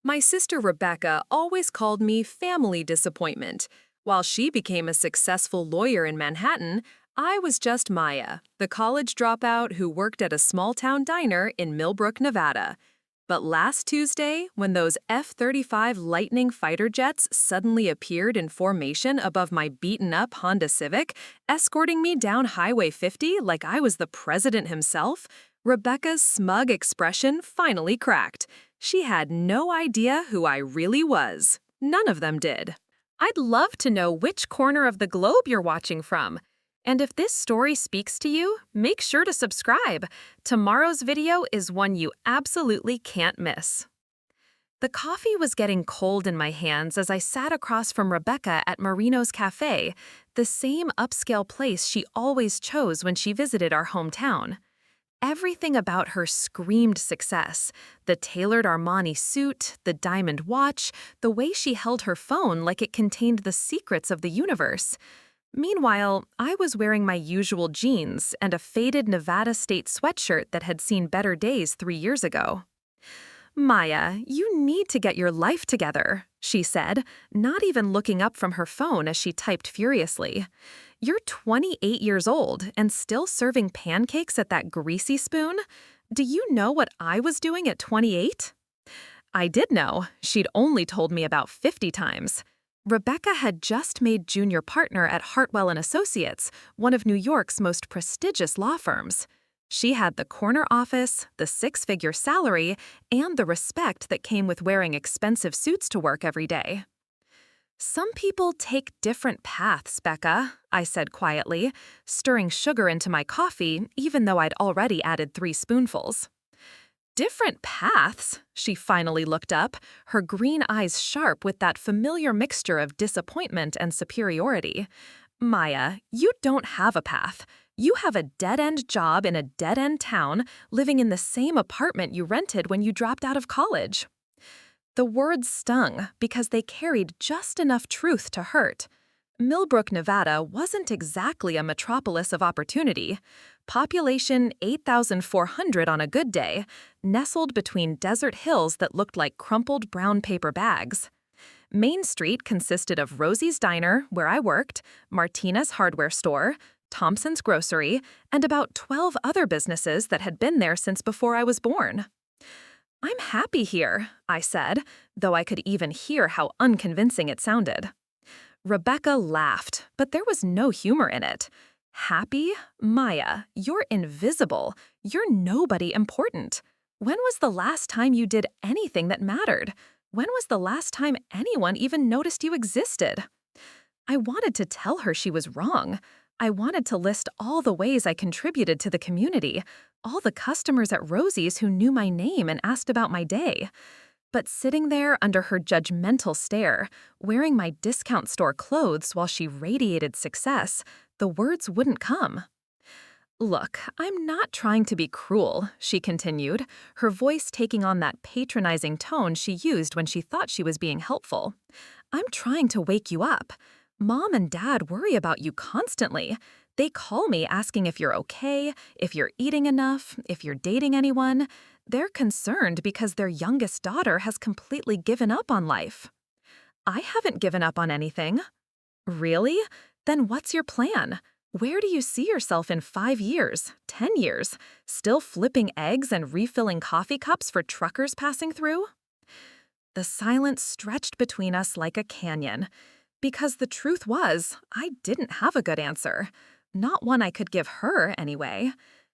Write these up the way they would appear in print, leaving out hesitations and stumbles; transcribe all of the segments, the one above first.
My sister Rebecca always called me family disappointment. While she became a successful lawyer in Manhattan, I was just Maya, the college dropout who worked at a small-town diner in Millbrook, Nevada. But last Tuesday, when those F-35 Lightning fighter jets suddenly appeared in formation above my beaten-up Honda Civic, escorting me down Highway 50 like I was the president himself, Rebecca's smug expression finally cracked. She had no idea who I really was. None of them did. I'd love to know which corner of the globe you're watching from. And if this story speaks to you, make sure to subscribe. Tomorrow's video is one you absolutely can't miss. The coffee was getting cold in my hands as I sat across from Rebecca at Marino's Cafe, the same upscale place she always chose when she visited our hometown. Everything about her screamed success. The tailored Armani suit, the diamond watch, the way she held her phone like it contained the secrets of the universe. Meanwhile, I was wearing my usual jeans and a faded Nevada State sweatshirt that had seen better days 3 years ago. "Maya, you need to get your life together," she said, not even looking up from her phone as she typed furiously. "You're 28 years old and still serving pancakes at that greasy spoon? Do you know what I was doing at 28? I did know. She'd only told me about 50 times. Rebecca had just made junior partner at Hartwell and Associates, one of New York's most prestigious law firms. She had the corner office, the six-figure salary, and the respect that came with wearing expensive suits to work every day. "Some people take different paths, Becca," I said quietly, stirring sugar into my coffee even though I'd already added 3 spoonfuls. "Different paths?" She finally looked up, her green eyes sharp with that familiar mixture of disappointment and superiority. "Maya, you don't have a path. You have a dead-end job in a dead-end town, living in the same apartment you rented when you dropped out of college." The words stung because they carried just enough truth to hurt. Millbrook, Nevada wasn't exactly a metropolis of opportunity. Population 8,400 on a good day, nestled between desert hills that looked like crumpled brown paper bags. Main Street consisted of Rosie's Diner, where I worked, Martina's hardware store, Thompson's Grocery, and about 12 other businesses that had been there since before I was born. "I'm happy here," I said, though I could even hear how unconvincing it sounded. Rebecca laughed, but there was no humor in it. "Happy? Maya, you're invisible. You're nobody important. When was the last time you did anything that mattered? When was the last time anyone even noticed you existed?" I wanted to tell her she was wrong. I wanted to list all the ways I contributed to the community, all the customers at Rosie's who knew my name and asked about my day. But sitting there under her judgmental stare, wearing my discount store clothes while she radiated success, the words wouldn't come. "Look, I'm not trying to be cruel," she continued, her voice taking on that patronizing tone she used when she thought she was being helpful. "I'm trying to wake you up. Mom and Dad worry about you constantly. They call me asking if you're okay, if you're eating enough, if you're dating anyone. They're concerned because their youngest daughter has completely given up on life." "I haven't given up on anything." "Really? Then what's your plan? Where do you see yourself in 5 years, 10 years, still flipping eggs and refilling coffee cups for truckers passing through?" The silence stretched between us like a canyon. Because the truth was, I didn't have a good answer. Not one I could give her, anyway.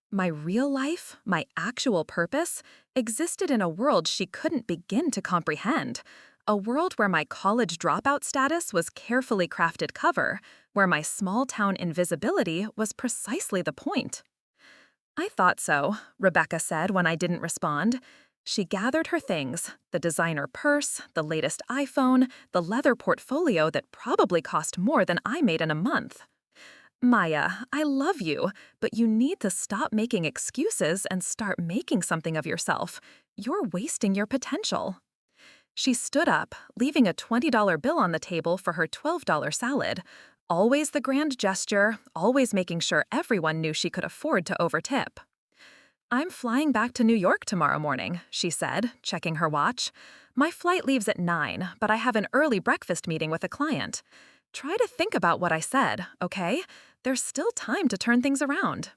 My real life, my actual purpose, existed in a world she couldn't begin to comprehend. A world where my college dropout status was carefully crafted cover, where my small-town invisibility was precisely the point. "I thought so," Rebecca said when I didn't respond. She gathered her things, the designer purse, the latest iPhone, the leather portfolio that probably cost more than I made in a month. "Maya, I love you, but you need to stop making excuses and start making something of yourself. You're wasting your potential." She stood up, leaving a $20 bill on the table for her $12 salad. Always the grand gesture, always making sure everyone knew she could afford to overtip. I'm flying back to New York tomorrow morning, she said, checking her watch. My flight leaves at 9, but I have an early breakfast meeting with a client. Try to think about what I said, okay? There's still time to turn things around.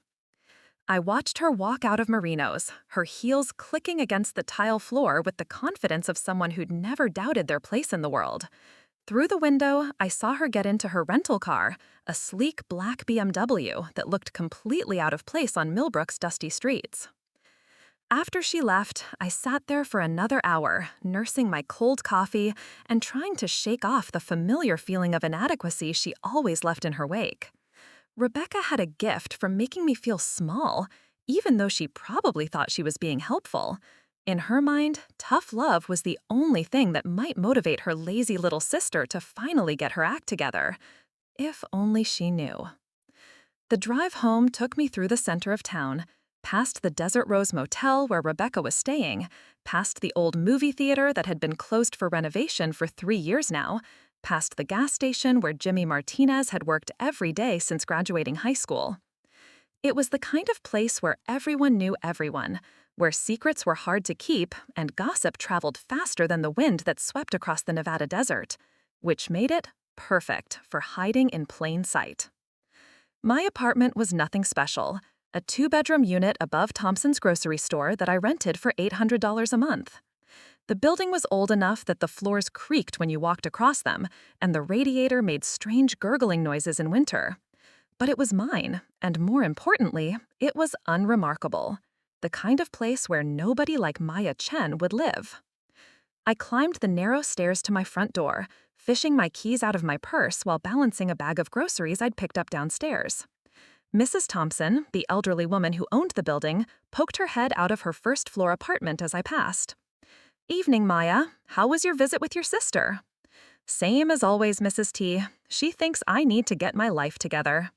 I watched her walk out of Marino's, her heels clicking against the tile floor with the confidence of someone who'd never doubted their place in the world. Through the window, I saw her get into her rental car, a sleek black BMW that looked completely out of place on Millbrook's dusty streets. After she left, I sat there for another hour, nursing my cold coffee and trying to shake off the familiar feeling of inadequacy she always left in her wake. Rebecca had a gift for making me feel small, even though she probably thought she was being helpful. In her mind, tough love was the only thing that might motivate her lazy little sister to finally get her act together. If only she knew. The drive home took me through the center of town, past the Desert Rose Motel where Rebecca was staying, past the old movie theater that had been closed for renovation for 3 years now, past the gas station where Jimmy Martinez had worked every day since graduating high school. It was the kind of place where everyone knew everyone, where secrets were hard to keep and gossip traveled faster than the wind that swept across the Nevada desert, which made it perfect for hiding in plain sight. My apartment was nothing special, a 2-bedroom unit above Thompson's grocery store that I rented for $800 a month. The building was old enough that the floors creaked when you walked across them, and the radiator made strange gurgling noises in winter. But it was mine, and more importantly, it was unremarkable. The kind of place where nobody like Maya Chen would live. I climbed the narrow stairs to my front door, fishing my keys out of my purse while balancing a bag of groceries I'd picked up downstairs. Mrs. Thompson, the elderly woman who owned the building, poked her head out of her first-floor apartment as I passed. "Evening, Maya. How was your visit with your sister?" "Same as always, Mrs. T. She thinks I need to get my life together."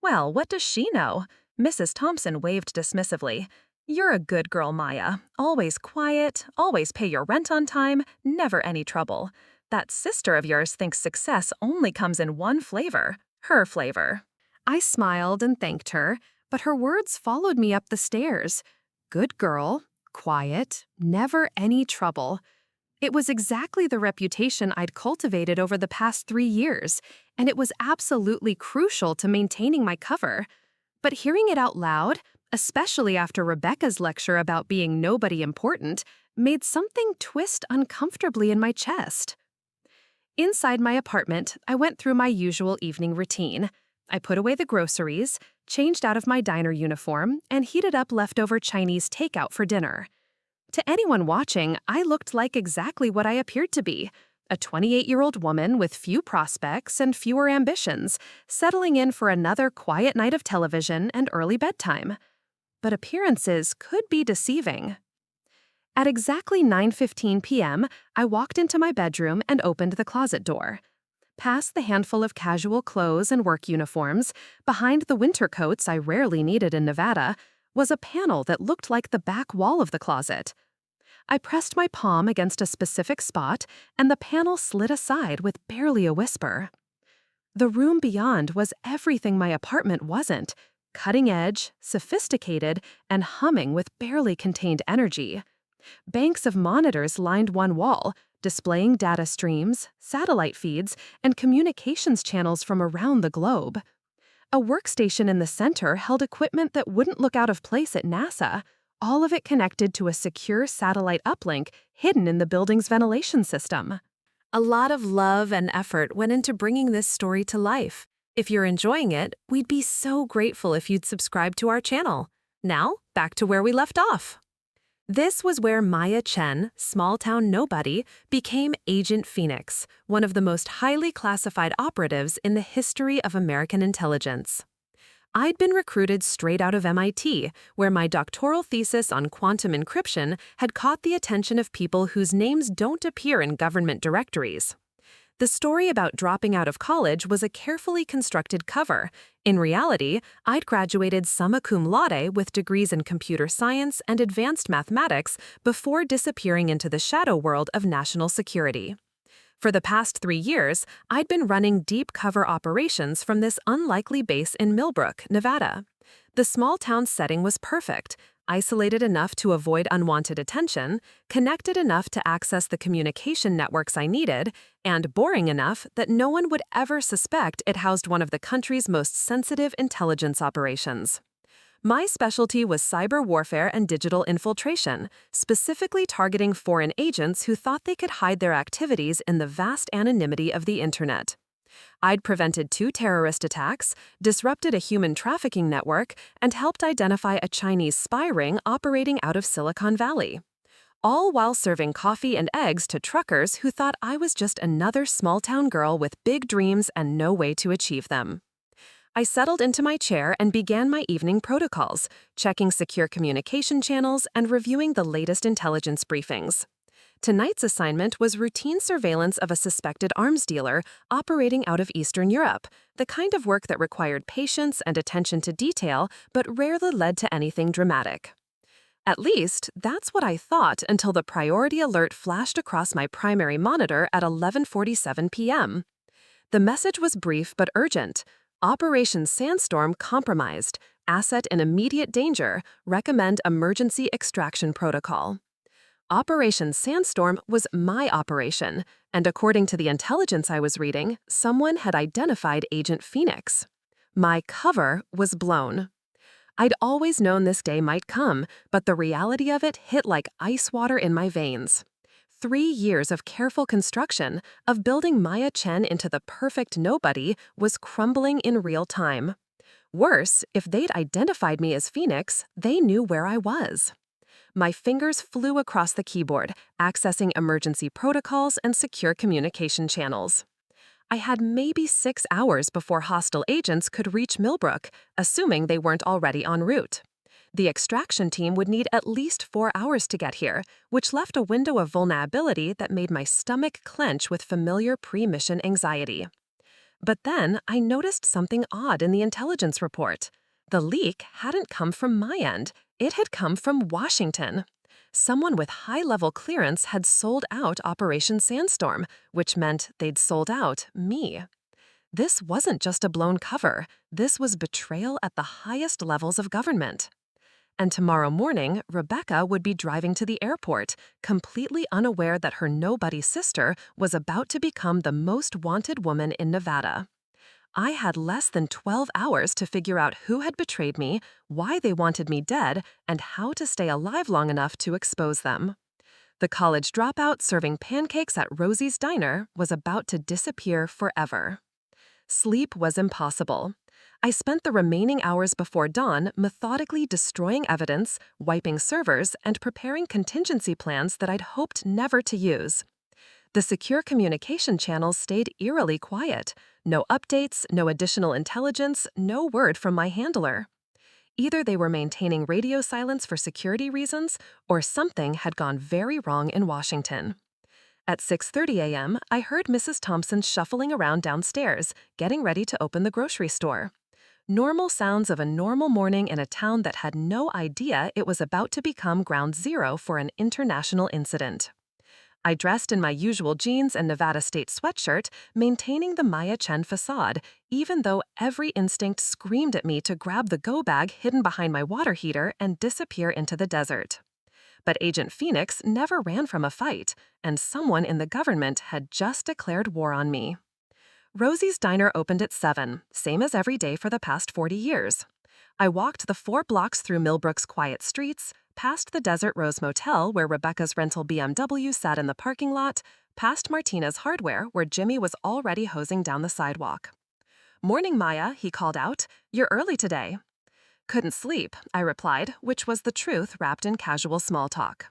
"Well, what does she know?" Mrs. Thompson waved dismissively. "You're a good girl, Maya. Always quiet, always pay your rent on time, never any trouble. That sister of yours thinks success only comes in one flavor, her flavor." I smiled and thanked her, but her words followed me up the stairs. Good girl, quiet, never any trouble. It was exactly the reputation I'd cultivated over the past 3 years, and it was absolutely crucial to maintaining my cover. But hearing it out loud, especially after Rebecca's lecture about being nobody important, made something twist uncomfortably in my chest. Inside my apartment, I went through my usual evening routine. I put away the groceries, changed out of my diner uniform, and heated up leftover Chinese takeout for dinner. To anyone watching, I looked like exactly what I appeared to be, a 28-year-old woman with few prospects and fewer ambitions, settling in for another quiet night of television and early bedtime. But appearances could be deceiving. At exactly 9:15 p.m., I walked into my bedroom and opened the closet door. Past the handful of casual clothes and work uniforms, behind the winter coats I rarely needed in Nevada, was a panel that looked like the back wall of the closet. I pressed my palm against a specific spot, and the panel slid aside with barely a whisper. The room beyond was everything my apartment wasn't: cutting edge, sophisticated, and humming with barely contained energy. Banks of monitors lined one wall, displaying data streams, satellite feeds, and communications channels from around the globe. A workstation in the center held equipment that wouldn't look out of place at NASA, all of it connected to a secure satellite uplink hidden in the building's ventilation system. A lot of love and effort went into bringing this story to life. If you're enjoying it, we'd be so grateful if you'd subscribe to our channel. Now, back to where we left off. This was where Maya Chen, small-town nobody, became Agent Phoenix, one of the most highly classified operatives in the history of American intelligence. I'd been recruited straight out of MIT, where my doctoral thesis on quantum encryption had caught the attention of people whose names don't appear in government directories. The story about dropping out of college was a carefully constructed cover. In reality, I'd graduated summa cum laude with degrees in computer science and advanced mathematics before disappearing into the shadow world of national security. For the past 3 years, I'd been running deep cover operations from this unlikely base in Millbrook, Nevada. The small town setting was perfect: Isolated enough to avoid unwanted attention, connected enough to access the communication networks I needed, and boring enough that no one would ever suspect it housed one of the country's most sensitive intelligence operations. My specialty was cyber warfare and digital infiltration, specifically targeting foreign agents who thought they could hide their activities in the vast anonymity of the internet. I'd prevented 2 terrorist attacks, disrupted a human trafficking network, and helped identify a Chinese spy ring operating out of Silicon Valley. All while serving coffee and eggs to truckers who thought I was just another small-town girl with big dreams and no way to achieve them. I settled into my chair and began my evening protocols, checking secure communication channels and reviewing the latest intelligence briefings. Tonight's assignment was routine surveillance of a suspected arms dealer operating out of Eastern Europe, the kind of work that required patience and attention to detail but rarely led to anything dramatic. At least, that's what I thought until the priority alert flashed across my primary monitor at 11:47 p.m. The message was brief but urgent. Operation Sandstorm compromised. Asset in immediate danger. Recommend emergency extraction protocol. Operation Sandstorm was my operation, and according to the intelligence I was reading, someone had identified Agent Phoenix. My cover was blown. I'd always known this day might come, but the reality of it hit like ice water in my veins. 3 years of careful construction, of building Maya Chen into the perfect nobody, was crumbling in real time. Worse, if they'd identified me as Phoenix, they knew where I was. My fingers flew across the keyboard, accessing emergency protocols and secure communication channels. I had maybe 6 hours before hostile agents could reach Millbrook, assuming they weren't already en route. The extraction team would need at least 4 hours to get here, which left a window of vulnerability that made my stomach clench with familiar pre-mission anxiety. But then I noticed something odd in the intelligence report. The leak hadn't come from my end. It had come from Washington. Someone with high-level clearance had sold out Operation Sandstorm, which meant they'd sold out me. This wasn't just a blown cover. This was betrayal at the highest levels of government. And tomorrow morning, Rebecca would be driving to the airport, completely unaware that her nobody sister was about to become the most wanted woman in Nevada. I had less than 12 hours to figure out who had betrayed me, why they wanted me dead, and how to stay alive long enough to expose them. The college dropout serving pancakes at Rosie's Diner was about to disappear forever. Sleep was impossible. I spent the remaining hours before dawn methodically destroying evidence, wiping servers, and preparing contingency plans that I'd hoped never to use. The secure communication channels stayed eerily quiet. No updates, no additional intelligence, no word from my handler. Either they were maintaining radio silence for security reasons, or something had gone very wrong in Washington. At 6:30 a.m., I heard Mrs. Thompson shuffling around downstairs, getting ready to open the grocery store. Normal sounds of a normal morning in a town that had no idea it was about to become ground zero for an international incident. I dressed in my usual jeans and Nevada State sweatshirt, maintaining the Maya Chen facade, even though every instinct screamed at me to grab the go bag hidden behind my water heater and disappear into the desert. But Agent Phoenix never ran from a fight, and someone in the government had just declared war on me. Rosie's Diner opened at 7, same as every day for the past 40 years. I walked the 4 blocks through Millbrook's quiet streets, past the Desert Rose Motel where Rebecca's rental BMW sat in the parking lot, past Martina's Hardware where Jimmy was already hosing down the sidewalk. "Morning, Maya," he called out. "You're early today." "Couldn't sleep," I replied, which was the truth wrapped in casual small talk.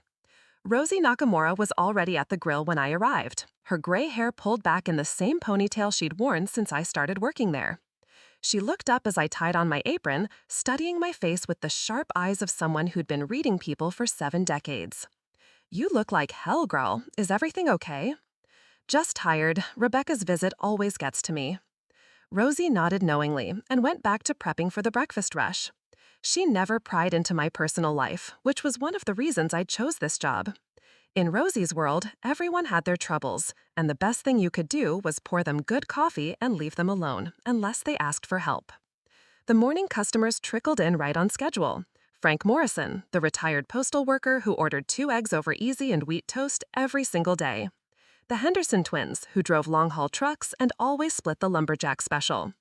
Rosie Nakamura was already at the grill when I arrived, her gray hair pulled back in the same ponytail she'd worn since I started working there. She looked up as I tied on my apron, studying my face with the sharp eyes of someone who'd been reading people for 7 decades. "You look like hell, girl. Is everything okay?" "Just tired. Rebecca's visit always gets to me." Rosie nodded knowingly and went back to prepping for the breakfast rush. She never pried into my personal life, which was one of the reasons I chose this job. In Rosie's world, everyone had their troubles, and the best thing you could do was pour them good coffee and leave them alone, unless they asked for help. The morning customers trickled in right on schedule. Frank Morrison, the retired postal worker who ordered 2 eggs over easy and wheat toast every single day. The Henderson twins, who drove long-haul trucks and always split the lumberjack special.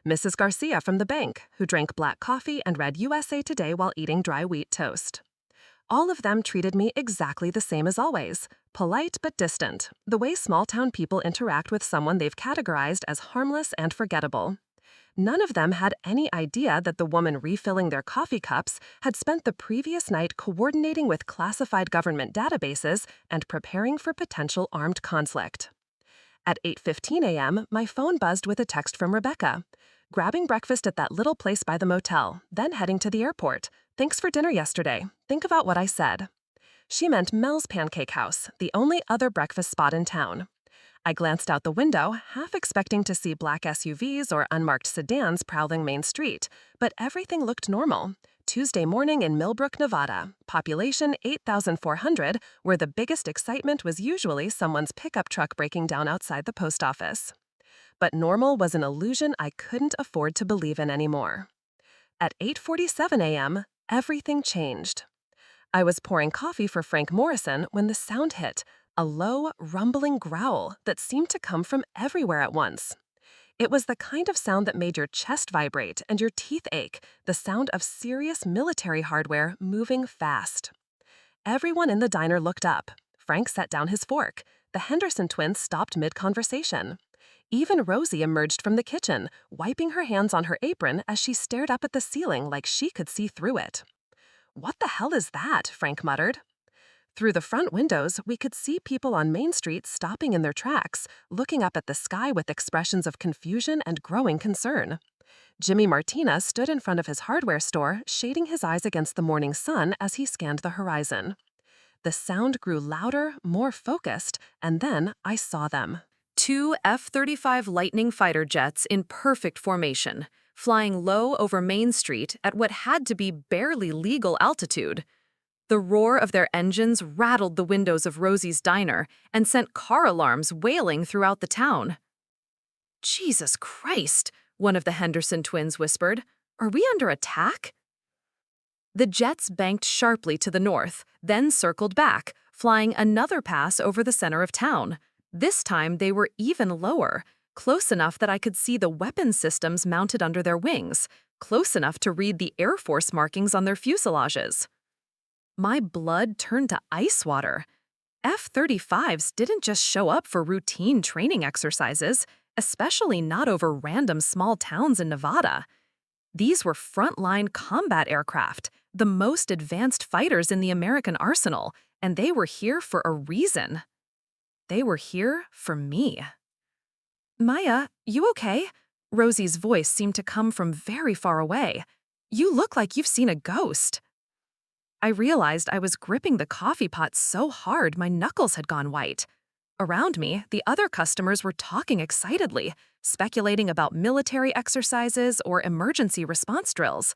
Mrs. Garcia from the bank, who drank black coffee and read USA Today while eating dry wheat toast. All of them treated me exactly the same as always, polite but distant, the way small-town people interact with someone they've categorized as harmless and forgettable. None of them had any idea that the woman refilling their coffee cups had spent the previous night coordinating with classified government databases and preparing for potential armed conflict. At 8:15 a.m., my phone buzzed with a text from Rebecca. Grabbing breakfast at that little place by the motel, then heading to the airport. Thanks for dinner yesterday. Think about what I said. She meant Mel's Pancake House, the only other breakfast spot in town. I glanced out the window, half expecting to see black SUVs or unmarked sedans prowling Main Street, but everything looked normal. Tuesday morning in Millbrook, Nevada, population 8,400, where the biggest excitement was usually someone's pickup truck breaking down outside the post office. But normal was an illusion I couldn't afford to believe in anymore. At 8:47 a.m., everything changed. I was pouring coffee for Frank Morrison when the sound hit, a low, rumbling growl that seemed to come from everywhere at once. It was the kind of sound that made your chest vibrate and your teeth ache, the sound of serious military hardware moving fast. Everyone in the diner looked up. Frank set down his fork. The Henderson twins stopped mid-conversation. Even Rosie emerged from the kitchen, wiping her hands on her apron as she stared up at the ceiling like she could see through it. "What the hell is that?" Frank muttered. Through the front windows, we could see people on Main Street stopping in their tracks, looking up at the sky with expressions of confusion and growing concern. Jimmy Martina stood in front of his hardware store, shading his eyes against the morning sun as he scanned the horizon. The sound grew louder, more focused, and then I saw them. 2 F-35 Lightning fighter jets in perfect formation, flying low over Main Street at what had to be barely legal altitude. The roar of their engines rattled the windows of Rosie's diner and sent car alarms wailing throughout the town. "Jesus Christ," one of the Henderson twins whispered. "Are we under attack?" The jets banked sharply to the north, then circled back, flying another pass over the center of town. This time they were even lower, close enough that I could see the weapon systems mounted under their wings, close enough to read the Air Force markings on their fuselages. My blood turned to ice water. F-35s didn't just show up for routine training exercises, especially not over random small towns in Nevada. These were frontline combat aircraft, the most advanced fighters in the American arsenal, and they were here for a reason. They were here for me. "Maya, you okay?" Rosie's voice seemed to come from very far away. "You look like you've seen a ghost." I realized I was gripping the coffee pot so hard my knuckles had gone white. Around me, the other customers were talking excitedly, speculating about military exercises or emergency response drills.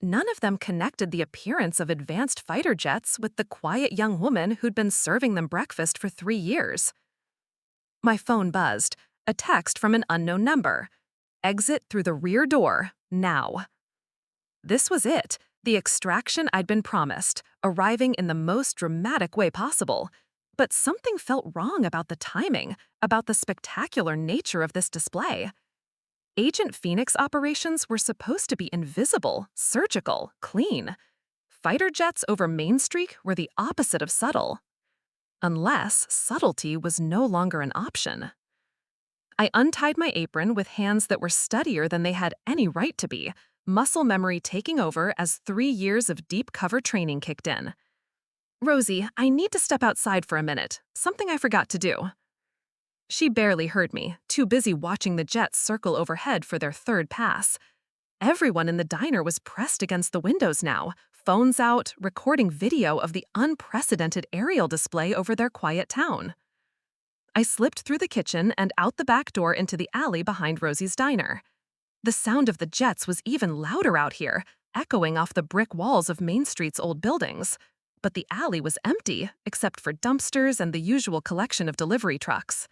None of them connected the appearance of advanced fighter jets with the quiet young woman who'd been serving them breakfast for 3 years. My phone buzzed, a text from an unknown number. "Exit through the rear door, now." This was it, the extraction I'd been promised, arriving in the most dramatic way possible. But something felt wrong about the timing, about the spectacular nature of this display. Agent Phoenix operations were supposed to be invisible, surgical, clean. Fighter jets over Main Street were the opposite of subtle. Unless subtlety was no longer an option. I untied my apron with hands that were steadier than they had any right to be, muscle memory taking over as 3 years of deep cover training kicked in. "Rosie, I need to step outside for a minute. Something I forgot to do." She barely heard me, too busy watching the jets circle overhead for their third pass. Everyone in the diner was pressed against the windows now, phones out, recording video of the unprecedented aerial display over their quiet town. I slipped through the kitchen and out the back door into the alley behind Rosie's diner. The sound of the jets was even louder out here, echoing off the brick walls of Main Street's old buildings. But the alley was empty, except for dumpsters and the usual collection of delivery trucks.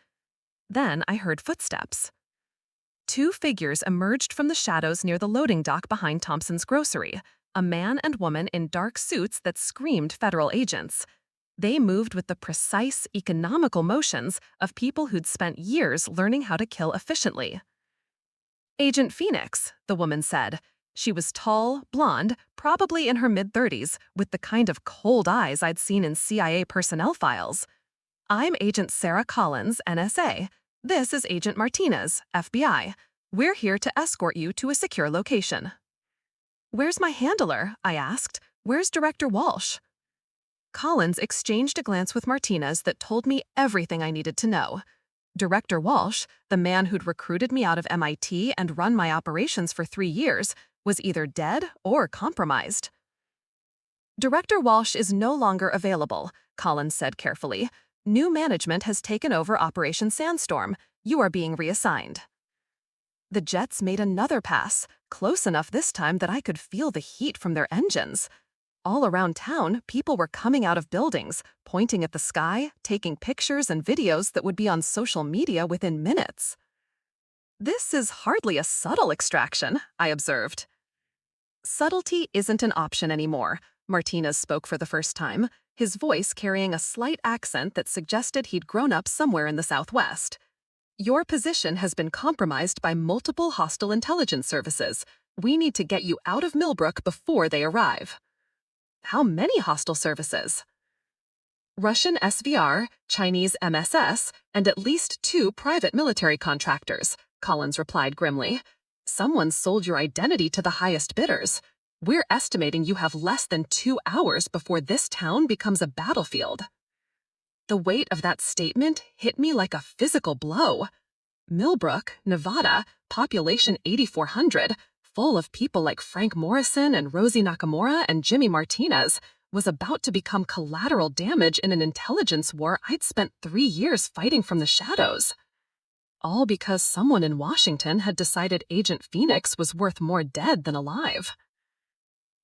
Then I heard footsteps. 2 figures emerged from the shadows near the loading dock behind Thompson's Grocery, a man and woman in dark suits that screamed federal agents. They moved with the precise, economical motions of people who'd spent years learning how to kill efficiently. Agent Phoenix, the woman said. She was tall, blonde, probably in her mid-30s, with the kind of cold eyes I'd seen in CIA personnel files. I'm Agent Sarah Collins, NSA. This is Agent Martinez, FBI. We're here to escort you to a secure location. Where's my handler? I asked. Where's Director Walsh? Collins exchanged a glance with Martinez that told me everything I needed to know. Director Walsh, the man who'd recruited me out of MIT and run my operations for 3 years, was either dead or compromised. Director Walsh is no longer available, Collins said carefully. New management has taken over Operation Sandstorm. You are being reassigned. The jets made another pass, close enough this time that I could feel the heat from their engines. All around town, people were coming out of buildings, pointing at the sky, taking pictures and videos that would be on social media within minutes. This is hardly a subtle extraction, I observed. Subtlety isn't an option anymore, Martinez spoke for the first time, his voice carrying a slight accent that suggested he'd grown up somewhere in the Southwest. Your position has been compromised by multiple hostile intelligence services. We need to get you out of Millbrook before they arrive. How many hostile services? Russian SVR, Chinese MSS, and at least 2 private military contractors, Collins replied grimly. Someone sold your identity to the highest bidders. We're estimating you have less than 2 hours before this town becomes a battlefield. The weight of that statement hit me like a physical blow. Millbrook, Nevada, population 8,400, full of people like Frank Morrison and Rosie Nakamura and Jimmy Martinez, was about to become collateral damage in an intelligence war I'd spent 3 years fighting from the shadows. All because someone in Washington had decided Agent Phoenix was worth more dead than alive.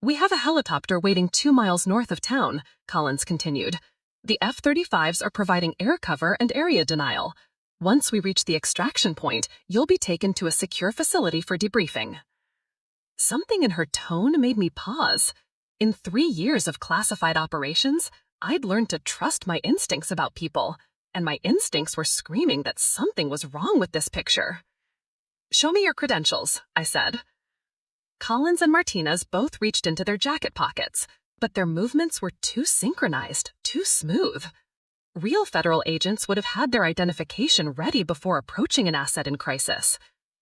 We have a helicopter waiting 2 miles north of town, Collins continued. The F-35s are providing air cover and area denial. Once we reach the extraction point, you'll be taken to a secure facility for debriefing. Something in her tone made me pause. In 3 years of classified operations, I'd learned to trust my instincts about people, and my instincts were screaming that something was wrong with this picture. Show me your credentials, I said. Collins and Martinez both reached into their jacket pockets, but their movements were too synchronized, too smooth. Real federal agents would have had their identification ready before approaching an asset in crisis.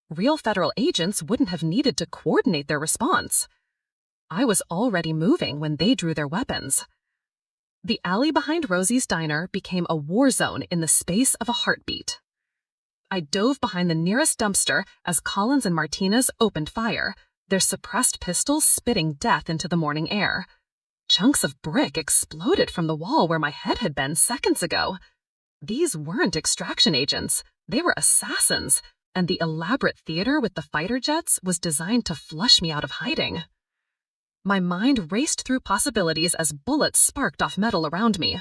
Real federal agents wouldn't have needed to coordinate their response. I was already moving when they drew their weapons. The alley behind Rosie's diner became a war zone in the space of a heartbeat. I dove behind the nearest dumpster as Collins and Martinez opened fire, their suppressed pistols spitting death into the morning air. Chunks of brick exploded from the wall where my head had been seconds ago. These weren't extraction agents, they were assassins, and the elaborate theater with the fighter jets was designed to flush me out of hiding. My mind raced through possibilities as bullets sparked off metal around me.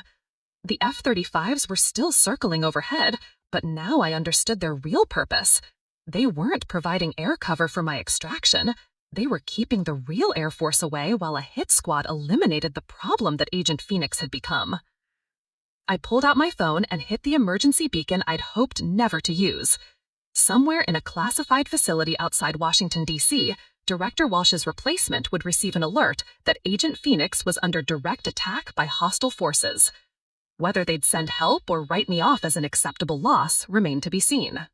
The F-35s were still circling overhead, but now I understood their real purpose. They weren't providing air cover for my extraction. They were keeping the real Air Force away while a hit squad eliminated the problem that Agent Phoenix had become. I pulled out my phone and hit the emergency beacon I'd hoped never to use. Somewhere in a classified facility outside Washington, D.C., Director Walsh's replacement would receive an alert that Agent Phoenix was under direct attack by hostile forces. Whether they'd send help or write me off as an acceptable loss remained to be seen.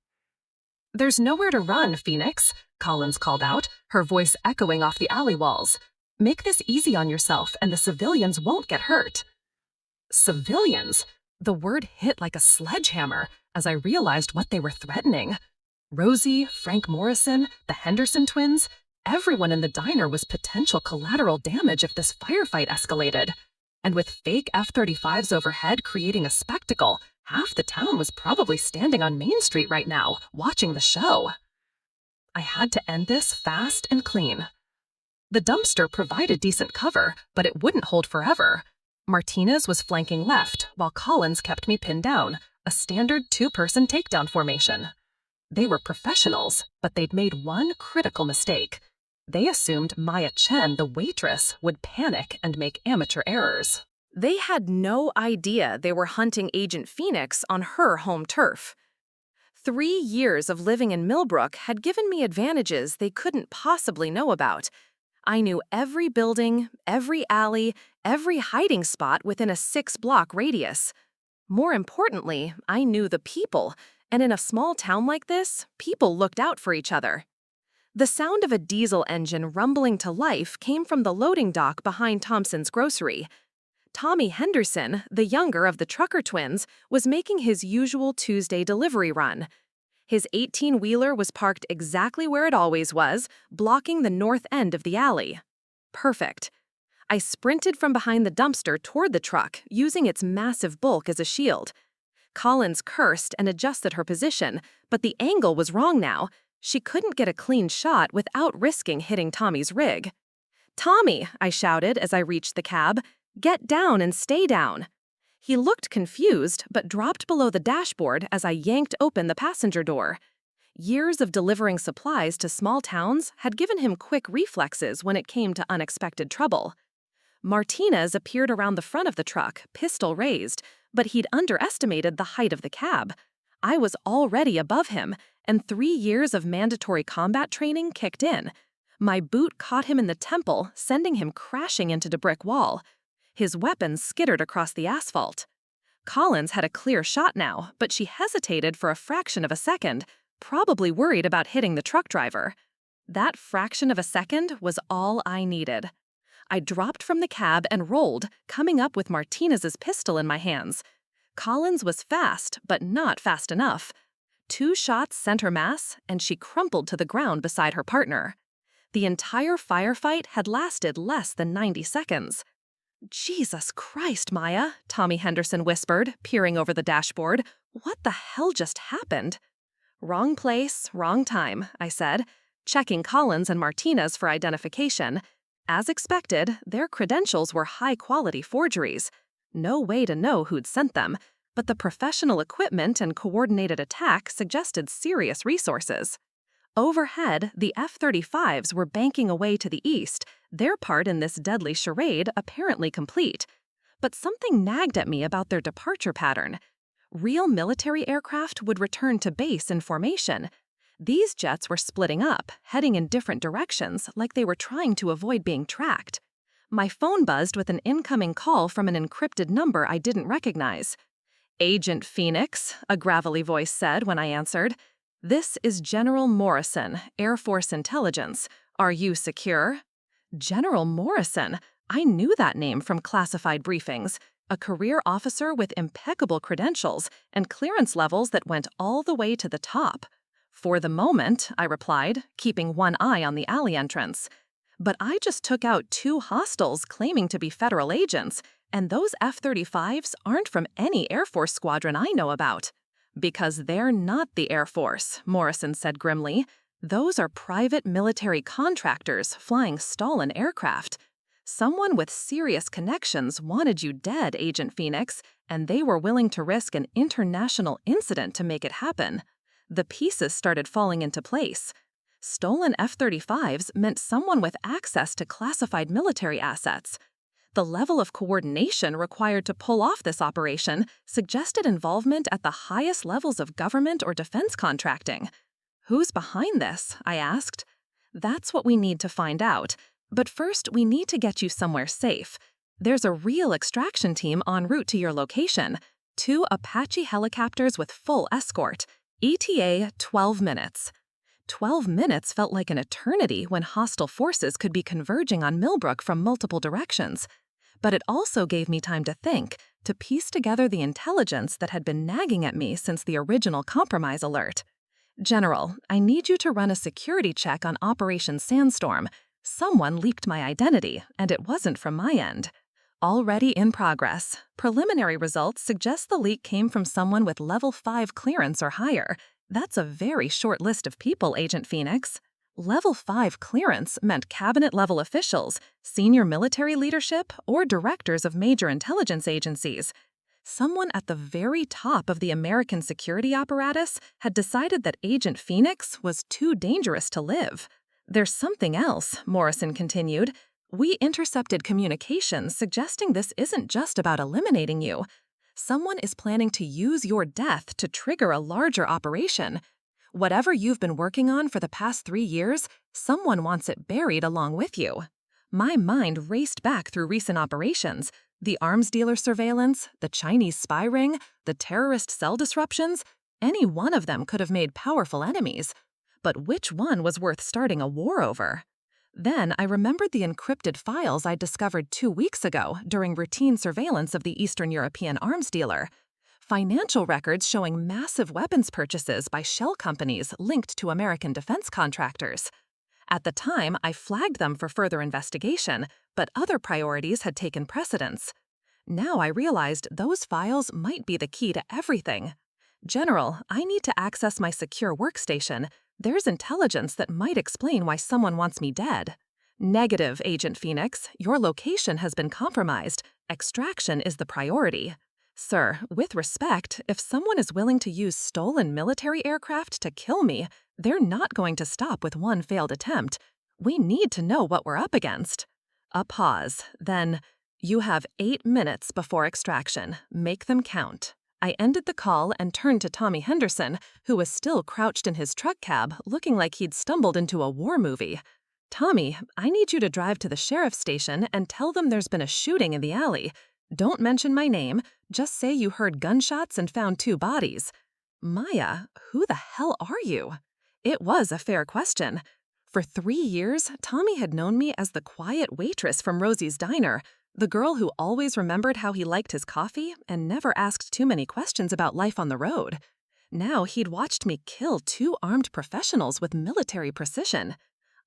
There's nowhere to run, Phoenix, Collins called out, her voice echoing off the alley walls. Make this easy on yourself and the civilians won't get hurt. Civilians? The word hit like a sledgehammer as I realized what they were threatening. Rosie, Frank Morrison, the Henderson twins, everyone in the diner was potential collateral damage if this firefight escalated. And with fake F-35s overhead creating a spectacle, half the town was probably standing on Main Street right now, watching the show. I had to end this fast and clean. The dumpster provided decent cover, but it wouldn't hold forever. Martinez was flanking left, while Collins kept me pinned down, a standard 2-person takedown formation. They were professionals, but they'd made one critical mistake. They assumed Maya Chen, the waitress, would panic and make amateur errors. They had no idea they were hunting Agent Phoenix on her home turf. 3 years of living in Millbrook had given me advantages they couldn't possibly know about. I knew every building, every alley, every hiding spot within a 6-block radius. More importantly, I knew the people, and in a small town like this, people looked out for each other. The sound of a diesel engine rumbling to life came from the loading dock behind Thompson's Grocery. Tommy Henderson, the younger of the trucker twins, was making his usual Tuesday delivery run. His 18-wheeler was parked exactly where it always was, blocking the north end of the alley. Perfect. I sprinted from behind the dumpster toward the truck, using its massive bulk as a shield. Collins cursed and adjusted her position, but the angle was wrong now. She couldn't get a clean shot without risking hitting Tommy's rig. "Tommy," I shouted as I reached the cab, "get down and stay down." He looked confused, but dropped below the dashboard as I yanked open the passenger door. Years of delivering supplies to small towns had given him quick reflexes when it came to unexpected trouble. Martinez appeared around the front of the truck, pistol raised, but he'd underestimated the height of the cab. I was already above him, and 3 years of mandatory combat training kicked in. My boot caught him in the temple, sending him crashing into the brick wall. His weapon skittered across the asphalt. Collins had a clear shot now, but she hesitated for a fraction of a second, probably worried about hitting the truck driver. That fraction of a second was all I needed. I dropped from the cab and rolled, coming up with Martinez's pistol in my hands. Collins was fast, but not fast enough. 2 shots sent her mass, and she crumpled to the ground beside her partner. The entire firefight had lasted less than 90 seconds. "Jesus Christ, Maya," Tommy Henderson whispered, peering over the dashboard. "What the hell just happened?" "Wrong place, wrong time," I said, checking Collins and Martinez for identification. As expected, their credentials were high-quality forgeries. No way to know who'd sent them, but the professional equipment and coordinated attack suggested serious resources. Overhead, the F-35s were banking away to the east, their part in this deadly charade apparently complete. But something nagged at me about their departure pattern. Real military aircraft would return to base in formation. These jets were splitting up, heading in different directions like they were trying to avoid being tracked. My phone buzzed with an incoming call from an encrypted number I didn't recognize. "Agent Phoenix," a gravelly voice said when I answered. "This is General Morrison, Air Force Intelligence. Are you secure?" General Morrison? I knew that name from classified briefings. A career officer with impeccable credentials and clearance levels that went all the way to the top. "For the moment," I replied, keeping one eye on the alley entrance. "But I just took out 2 hostiles claiming to be federal agents, and those F-35s aren't from any Air Force squadron I know about." "Because they're not the Air Force," Morrison said grimly. "Those are private military contractors flying stolen aircraft. Someone with serious connections wanted you dead, Agent Phoenix, and they were willing to risk an international incident to make it happen." The pieces started falling into place. Stolen F-35s meant someone with access to classified military assets. The level of coordination required to pull off this operation suggested involvement at the highest levels of government or defense contracting. "Who's behind this?" I asked. "That's what we need to find out. But first, we need to get you somewhere safe. There's a real extraction team en route to your location. 2 Apache helicopters with full escort. ETA 12 minutes. 12 minutes felt like an eternity when hostile forces could be converging on Millbrook from multiple directions. But it also gave me time to think, to piece together the intelligence that had been nagging at me since the original compromise alert. "General, I need you to run a security check on Operation Sandstorm. Someone leaked my identity, and it wasn't from my end." "Already in progress. Preliminary results suggest the leak came from someone with level 5 clearance or higher. That's a very short list of people, Agent Phoenix." Level 5 clearance meant cabinet-level officials, senior military leadership, or directors of major intelligence agencies. Someone at the very top of the American security apparatus had decided that Agent Phoenix was too dangerous to live. There's something else, Morrison continued. We intercepted communications suggesting this isn't just about eliminating you. Someone is planning to use your death to trigger a larger operation. Whatever you've been working on for the past 3 years, someone wants it buried along with you. My mind raced back through recent operations, the arms dealer surveillance, the Chinese spy ring, the terrorist cell disruptions. Any one of them could have made powerful enemies. But which one was worth starting a war over? Then I remembered the encrypted files I discovered 2 weeks ago during routine surveillance of the Eastern European arms dealer. Financial records showing massive weapons purchases by shell companies linked to American defense contractors. At the time, I flagged them for further investigation, but other priorities had taken precedence. Now I realized those files might be the key to everything. General, I need to access my secure workstation. There's intelligence that might explain why someone wants me dead. Negative, Agent Phoenix. Your location has been compromised. Extraction is the priority. Sir, with respect, if someone is willing to use stolen military aircraft to kill me, they're not going to stop with one failed attempt. We need to know what we're up against. A pause. Then, you have 8 minutes before extraction. Make them count. I ended the call and turned to Tommy Henderson, who was still crouched in his truck cab, looking like he'd stumbled into a war movie. Tommy, I need you to drive to the sheriff's station and tell them there's been a shooting in the alley. Don't mention my name, just say you heard gunshots and found 2 bodies. Maya, who the hell are you? It was a fair question. For 3 years, Tommy had known me as the quiet waitress from Rosie's Diner, the girl who always remembered how he liked his coffee and never asked too many questions about life on the road. Now he'd watched me kill 2 armed professionals with military precision.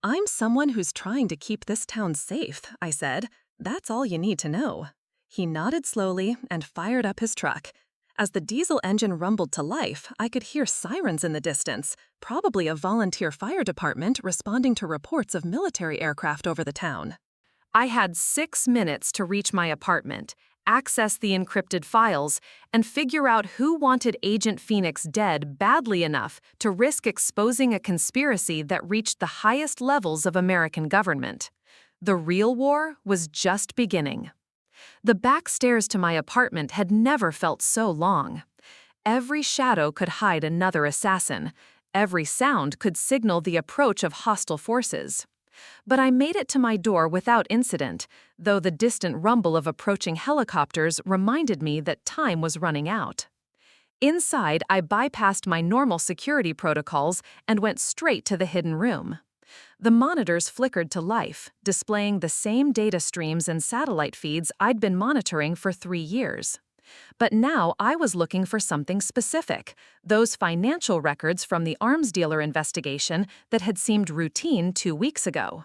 I'm someone who's trying to keep this town safe, I said. That's all you need to know. He nodded slowly and fired up his truck. As the diesel engine rumbled to life, I could hear sirens in the distance, probably a volunteer fire department responding to reports of military aircraft over the town. I had 6 minutes to reach my apartment, access the encrypted files, and figure out who wanted Agent Phoenix dead badly enough to risk exposing a conspiracy that reached the highest levels of American government. The real war was just beginning. The back stairs to my apartment had never felt so long. Every shadow could hide another assassin. Every sound could signal the approach of hostile forces. But I made it to my door without incident, though the distant rumble of approaching helicopters reminded me that time was running out. Inside, I bypassed my normal security protocols and went straight to the hidden room. The monitors flickered to life, displaying the same data streams and satellite feeds I'd been monitoring for 3 years. But now I was looking for something specific, those financial records from the arms dealer investigation that had seemed routine 2 weeks ago.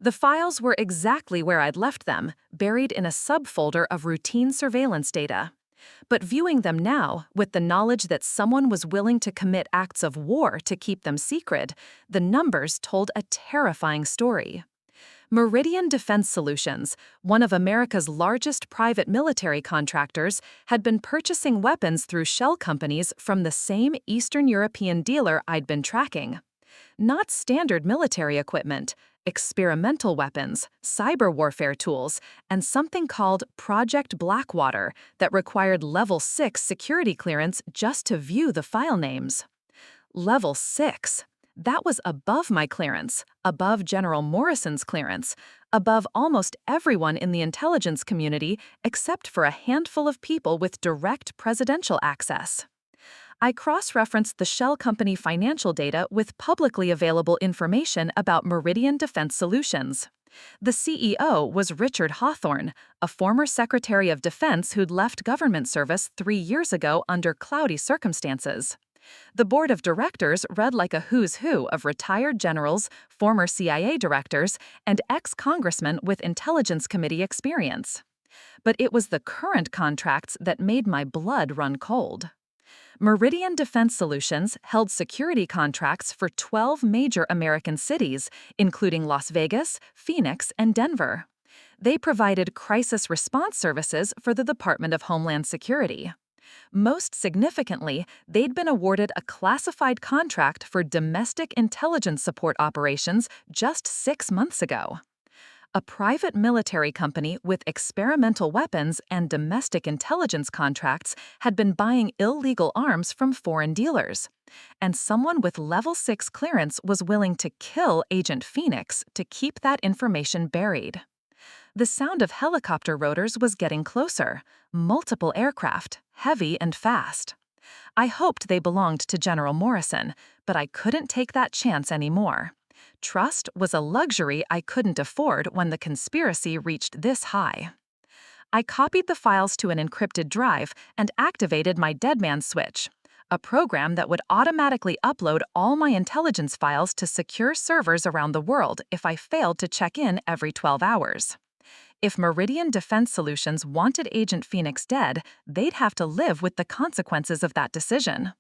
The files were exactly where I'd left them, buried in a subfolder of routine surveillance data. But viewing them now, with the knowledge that someone was willing to commit acts of war to keep them secret, the numbers told a terrifying story. Meridian Defense Solutions, one of America's largest private military contractors, had been purchasing weapons through shell companies from the same Eastern European dealer I'd been tracking. Not standard military equipment, experimental weapons, cyber warfare tools, and something called Project Blackwater that required Level 6 security clearance just to view the file names. Level 6. That was above my clearance, above General Morrison's clearance, above almost everyone in the intelligence community except for a handful of people with direct presidential access. I cross-referenced the shell company financial data with publicly available information about Meridian Defense Solutions. The CEO was Richard Hawthorne, a former Secretary of Defense who'd left government service 3 years ago under cloudy circumstances. The board of directors read like a who's who of retired generals, former CIA directors, and ex-congressmen with Intelligence Committee experience. But it was the current contracts that made my blood run cold. Meridian Defense Solutions held security contracts for 12 major American cities, including Las Vegas, Phoenix, and Denver. They provided crisis response services for the Department of Homeland Security. Most significantly, they'd been awarded a classified contract for domestic intelligence support operations just 6 months ago. A private military company with experimental weapons and domestic intelligence contracts had been buying illegal arms from foreign dealers. And someone with Level 6 clearance was willing to kill Agent Phoenix to keep that information buried. The sound of helicopter rotors was getting closer, multiple aircraft, heavy and fast. I hoped they belonged to General Morrison, but I couldn't take that chance anymore. Trust was a luxury I couldn't afford when the conspiracy reached this high. I copied the files to an encrypted drive and activated my Deadman switch, a program that would automatically upload all my intelligence files to secure servers around the world if I failed to check in every 12 hours. If Meridian Defense Solutions wanted Agent Phoenix dead, they'd have to live with the consequences of that decision.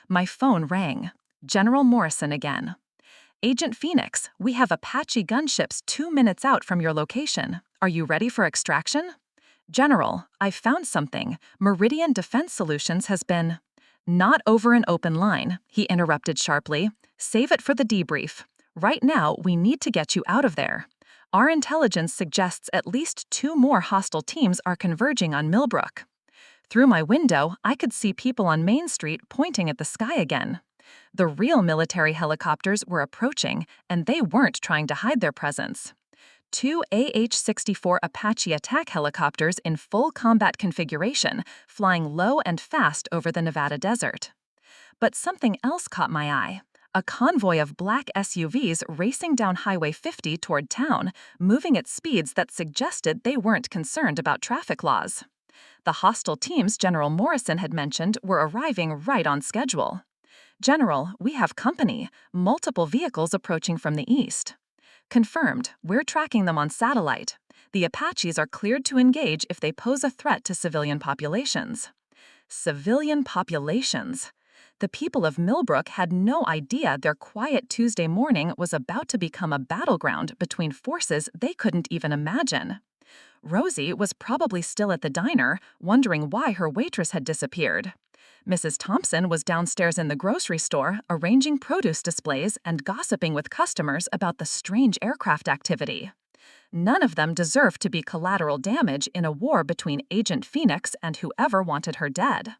My phone rang. General Morrison again. Agent Phoenix, we have Apache gunships 2 minutes out from your location. Are you ready for extraction? General, I've found something. Meridian Defense Solutions has been... Not over an open line, he interrupted sharply. Save it for the debrief. Right now, we need to get you out of there. Our intelligence suggests at least 2 more hostile teams are converging on Millbrook. Through my window, I could see people on Main Street pointing at the sky again. The real military helicopters were approaching, and they weren't trying to hide their presence. 2 AH-64 Apache attack helicopters in full combat configuration, flying low and fast over the Nevada desert. But something else caught my eye. A convoy of black SUVs racing down Highway 50 toward town, moving at speeds that suggested they weren't concerned about traffic laws. The hostile teams General Morrison had mentioned were arriving right on schedule. General, we have company, multiple vehicles approaching from the east. Confirmed, we're tracking them on satellite. The Apaches are cleared to engage if they pose a threat to civilian populations. Civilian populations. The people of Millbrook had no idea their quiet Tuesday morning was about to become a battleground between forces they couldn't even imagine. Rosie was probably still at the diner, wondering why her waitress had disappeared. Mrs. Thompson was downstairs in the grocery store, arranging produce displays and gossiping with customers about the strange aircraft activity. None of them deserved to be collateral damage in a war between Agent Phoenix and whoever wanted her dead.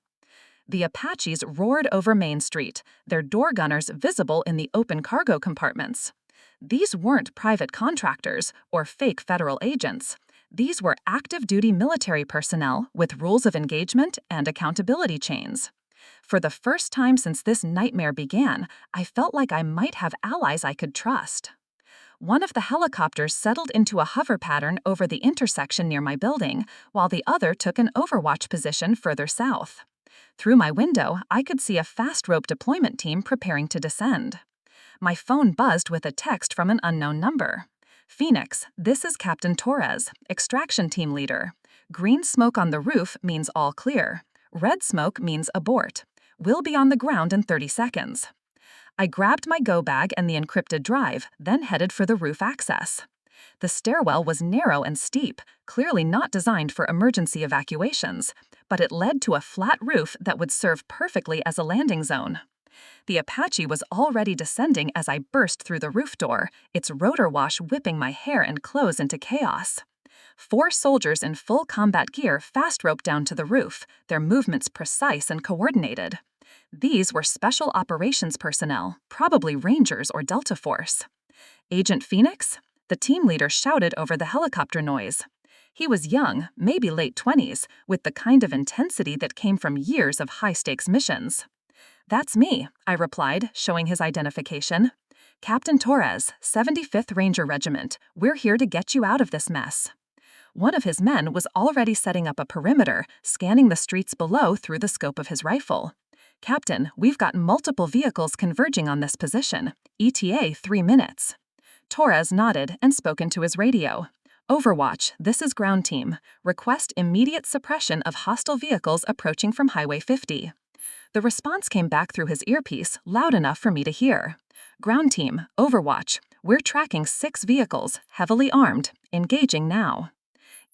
The Apaches roared over Main Street, their door gunners visible in the open cargo compartments. These weren't private contractors or fake federal agents. These were active-duty military personnel with rules of engagement and accountability chains. For the first time since this nightmare began, I felt like I might have allies I could trust. One of the helicopters settled into a hover pattern over the intersection near my building, while the other took an overwatch position further south. Through my window, I could see a fast-rope deployment team preparing to descend. My phone buzzed with a text from an unknown number. Phoenix, this is Captain Torres, extraction team leader. Green smoke on the roof means all clear. Red smoke means abort. We'll be on the ground in 30 seconds. I grabbed my go bag and the encrypted drive, then headed for the roof access. The stairwell was narrow and steep, clearly not designed for emergency evacuations, but it led to a flat roof that would serve perfectly as a landing zone. The Apache was already descending as I burst through the roof door, its rotor wash whipping my hair and clothes into chaos. 4 soldiers in full combat gear fast-roped down to the roof, their movements precise and coordinated. These were special operations personnel, probably Rangers or Delta Force. Agent Phoenix? The team leader shouted over the helicopter noise. He was young, maybe late 20s, with the kind of intensity that came from years of high-stakes missions. That's me, I replied, showing his identification. Captain Torres, 75th Ranger Regiment. We're here to get you out of this mess. One of his men was already setting up a perimeter, scanning the streets below through the scope of his rifle. Captain, we've got multiple vehicles converging on this position. ETA 3 minutes. Torres nodded and spoke into his radio. Overwatch, this is ground team. Request immediate suppression of hostile vehicles approaching from Highway 50. The response came back through his earpiece, loud enough for me to hear. Ground team, Overwatch, we're tracking 6 vehicles, heavily armed, engaging now.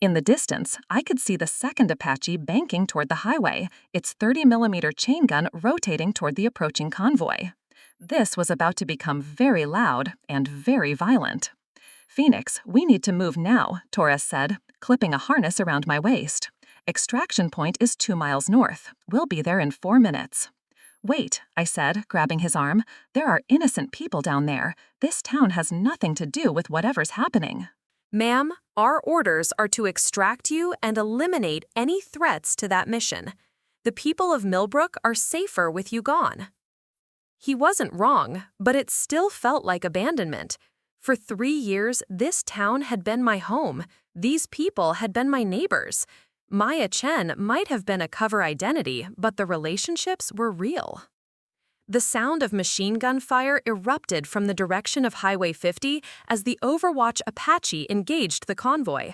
In the distance, I could see the second Apache banking toward the highway, its 30mm chain gun rotating toward the approaching convoy. This was about to become very loud and very violent. "Phoenix, we need to move now," Torres said, clipping a harness around my waist. "Extraction point is 2 miles north. We'll be there in 4 minutes. "Wait," I said, grabbing his arm. "There are innocent people down there. This town has nothing to do with whatever's happening." Ma'am, our orders are to extract you and eliminate any threats to that mission. The people of Millbrook are safer with you gone. He wasn't wrong, but it still felt like abandonment. For 3 years, this town had been my home. These people had been my neighbors. Maya Chen might have been a cover identity, but the relationships were real. The sound of machine gun fire erupted from the direction of Highway 50 as the Overwatch Apache engaged the convoy.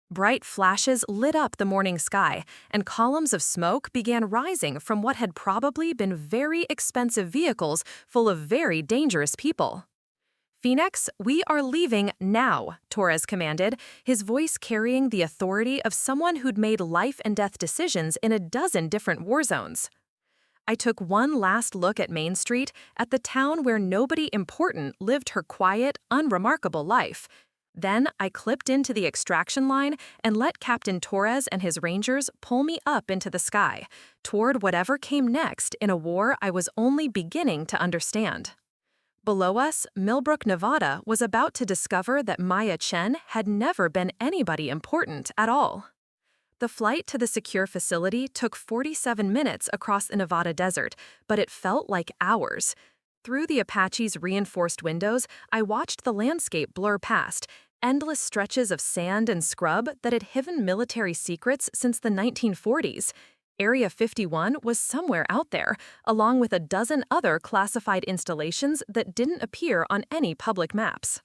Bright flashes lit up the morning sky, and columns of smoke began rising from what had probably been very expensive vehicles full of very dangerous people. "Phoenix, we are leaving now," Torres commanded, his voice carrying the authority of someone who'd made life-and-death decisions in a dozen different war zones. I took one last look at Main Street, at the town where nobody important lived her quiet, unremarkable life. Then I clipped into the extraction line and let Captain Torres and his rangers pull me up into the sky, toward whatever came next in a war I was only beginning to understand. Below us, Millbrook, Nevada was about to discover that Maya Chen had never been anybody important at all. The flight to the secure facility took 47 minutes across the Nevada desert, but it felt like hours. Through the Apache's reinforced windows, I watched the landscape blur past, endless stretches of sand and scrub that had hidden military secrets since the 1940s. Area 51 was somewhere out there, along with a dozen other classified installations that didn't appear on any public maps.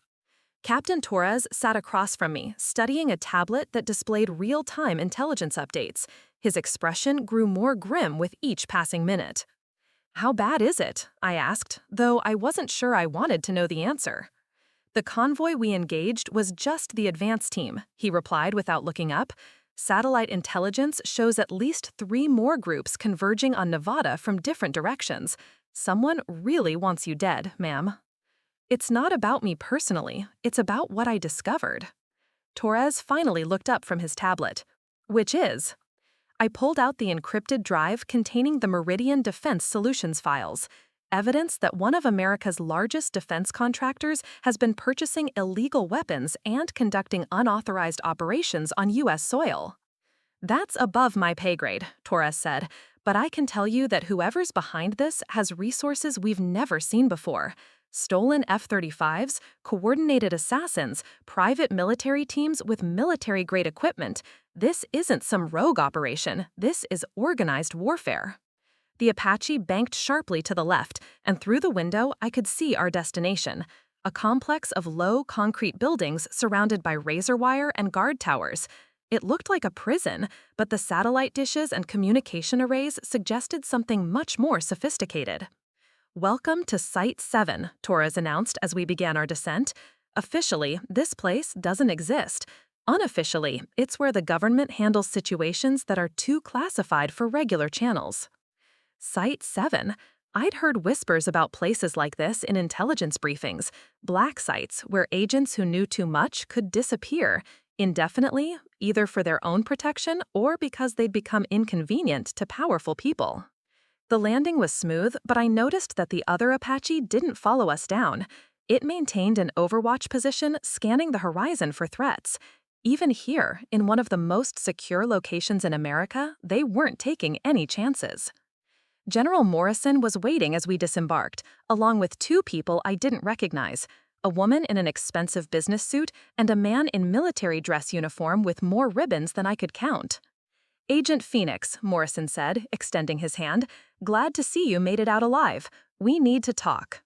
Captain Torres sat across from me, studying a tablet that displayed real-time intelligence updates. His expression grew more grim with each passing minute. "How bad is it?" I asked, though I wasn't sure I wanted to know the answer. "The convoy we engaged was just the advance team," he replied without looking up. "Satellite intelligence shows at least 3 more groups converging on Nevada from different directions. Someone really wants you dead, ma'am." "It's not about me personally, it's about what I discovered." Torres finally looked up from his tablet. "Which is?" I pulled out the encrypted drive containing the Meridian Defense Solutions files, evidence that one of America's largest defense contractors has been purchasing illegal weapons and conducting unauthorized operations on U.S. soil. "That's above my pay grade," Torres said, "but I can tell you that whoever's behind this has resources we've never seen before. Stolen F-35s, coordinated assassins, private military teams with military-grade equipment. This isn't some rogue operation. This is organized warfare." The Apache banked sharply to the left, and through the window I could see our destination, a complex of low concrete buildings surrounded by razor wire and guard towers. It looked like a prison, but the satellite dishes and communication arrays suggested something much more sophisticated. "Welcome to Site 7, Torres announced as we began our descent. "Officially, this place doesn't exist. Unofficially, it's where the government handles situations that are too classified for regular channels." Site 7? I'd heard whispers about places like this in intelligence briefings, black sites where agents who knew too much could disappear indefinitely, either for their own protection or because they'd become inconvenient to powerful people. The landing was smooth, but I noticed that the other Apache didn't follow us down. It maintained an overwatch position, scanning the horizon for threats. Even here, in one of the most secure locations in America, they weren't taking any chances. General Morrison was waiting as we disembarked, along with 2 people I didn't recognize, a woman in an expensive business suit and a man in military dress uniform with more ribbons than I could count. "Agent Phoenix," Morrison said, extending his hand, "glad to see you made it out alive. We need to talk."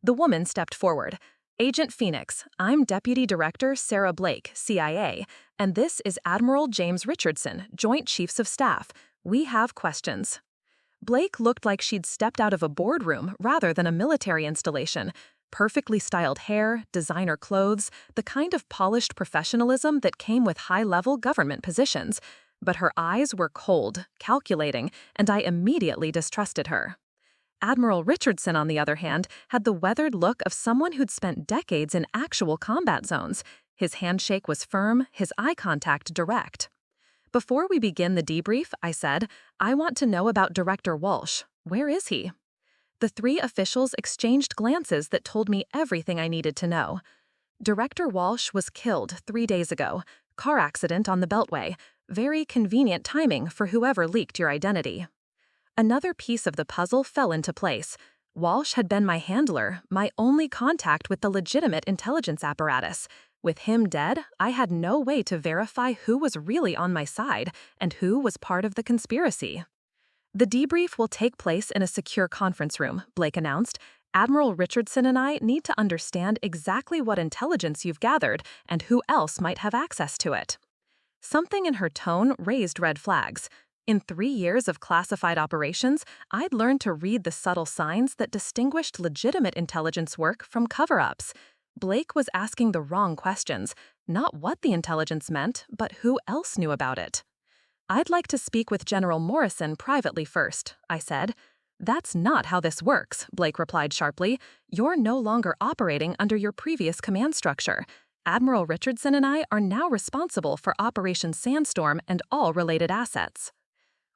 The woman stepped forward. "Agent Phoenix, I'm Deputy Director Sarah Blake, CIA, and this is Admiral James Richardson, Joint Chiefs of Staff. We have questions." Blake looked like she'd stepped out of a boardroom rather than a military installation. Perfectly styled hair, designer clothes, the kind of polished professionalism that came with high-level government positions. But her eyes were cold, calculating, and I immediately distrusted her. Admiral Richardson, on the other hand, had the weathered look of someone who'd spent decades in actual combat zones. His handshake was firm, his eye contact direct. Before we begin the debrief, I said, I want to know about Director Walsh. Where is he? The three officials exchanged glances that told me everything I needed to know. Director Walsh was killed 3 days ago. Car accident on the Beltway. Very convenient timing for whoever leaked your identity. Another piece of the puzzle fell into place. Walsh had been my handler, my only contact with the legitimate intelligence apparatus. With him dead, I had no way to verify who was really on my side and who was part of the conspiracy. The debrief will take place in a secure conference room, Blake announced. Admiral Richardson and I need to understand exactly what intelligence you've gathered and who else might have access to it. Something in her tone raised red flags. In 3 years of classified operations, I'd learned to read the subtle signs that distinguished legitimate intelligence work from cover-ups. Blake was asking the wrong questions, not what the intelligence meant, but who else knew about it. I'd like to speak with General Morrison privately first, I said. That's not how this works, Blake replied sharply. You're no longer operating under your previous command structure. Admiral Richardson and I are now responsible for Operation Sandstorm and all related assets.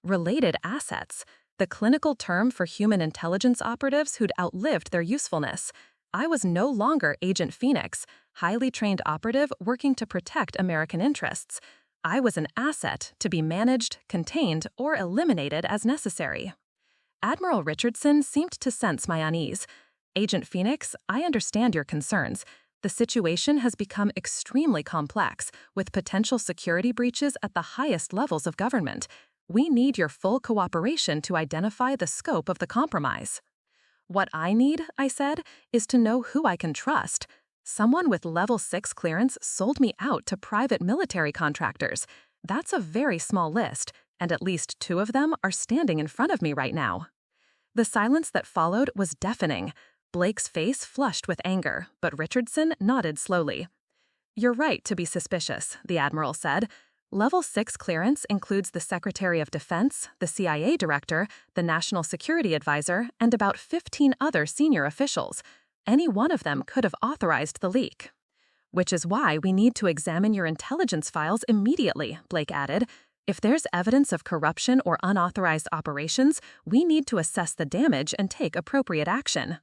Related assets, the clinical term for human intelligence operatives who'd outlived their usefulness. I was no longer Agent Phoenix, highly trained operative working to protect American interests. I was an asset to be managed, contained, or eliminated as necessary. Admiral Richardson seemed to sense my unease. Agent Phoenix, I understand your concerns. The situation has become extremely complex, with potential security breaches at the highest levels of government. We need your full cooperation to identify the scope of the compromise. What I need, I said, is to know who I can trust. Someone with level 6 clearance sold me out to private military contractors. That's a very small list, and at least 2 of them are standing in front of me right now. The silence that followed was deafening. Blake's face flushed with anger, but Richardson nodded slowly. You're right to be suspicious, the Admiral said. Level 6 clearance includes the Secretary of Defense, the CIA Director, the National Security Advisor, and about 15 other senior officials. Any one of them could have authorized the leak. Which is why we need to examine your intelligence files immediately, Blake added. If there's evidence of corruption or unauthorized operations, we need to assess the damage and take appropriate action.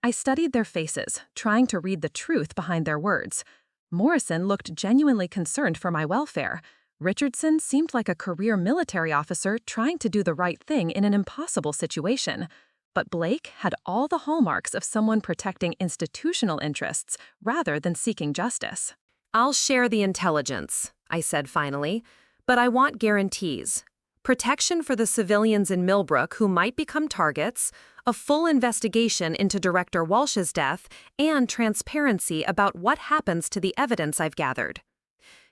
I studied their faces, trying to read the truth behind their words. Morrison looked genuinely concerned for my welfare. Richardson seemed like a career military officer trying to do the right thing in an impossible situation. But Blake had all the hallmarks of someone protecting institutional interests rather than seeking justice. I'll share the intelligence, I said finally, but I want guarantees. Protection for the civilians in Millbrook who might become targets, a full investigation into Director Walsh's death, and transparency about what happens to the evidence I've gathered.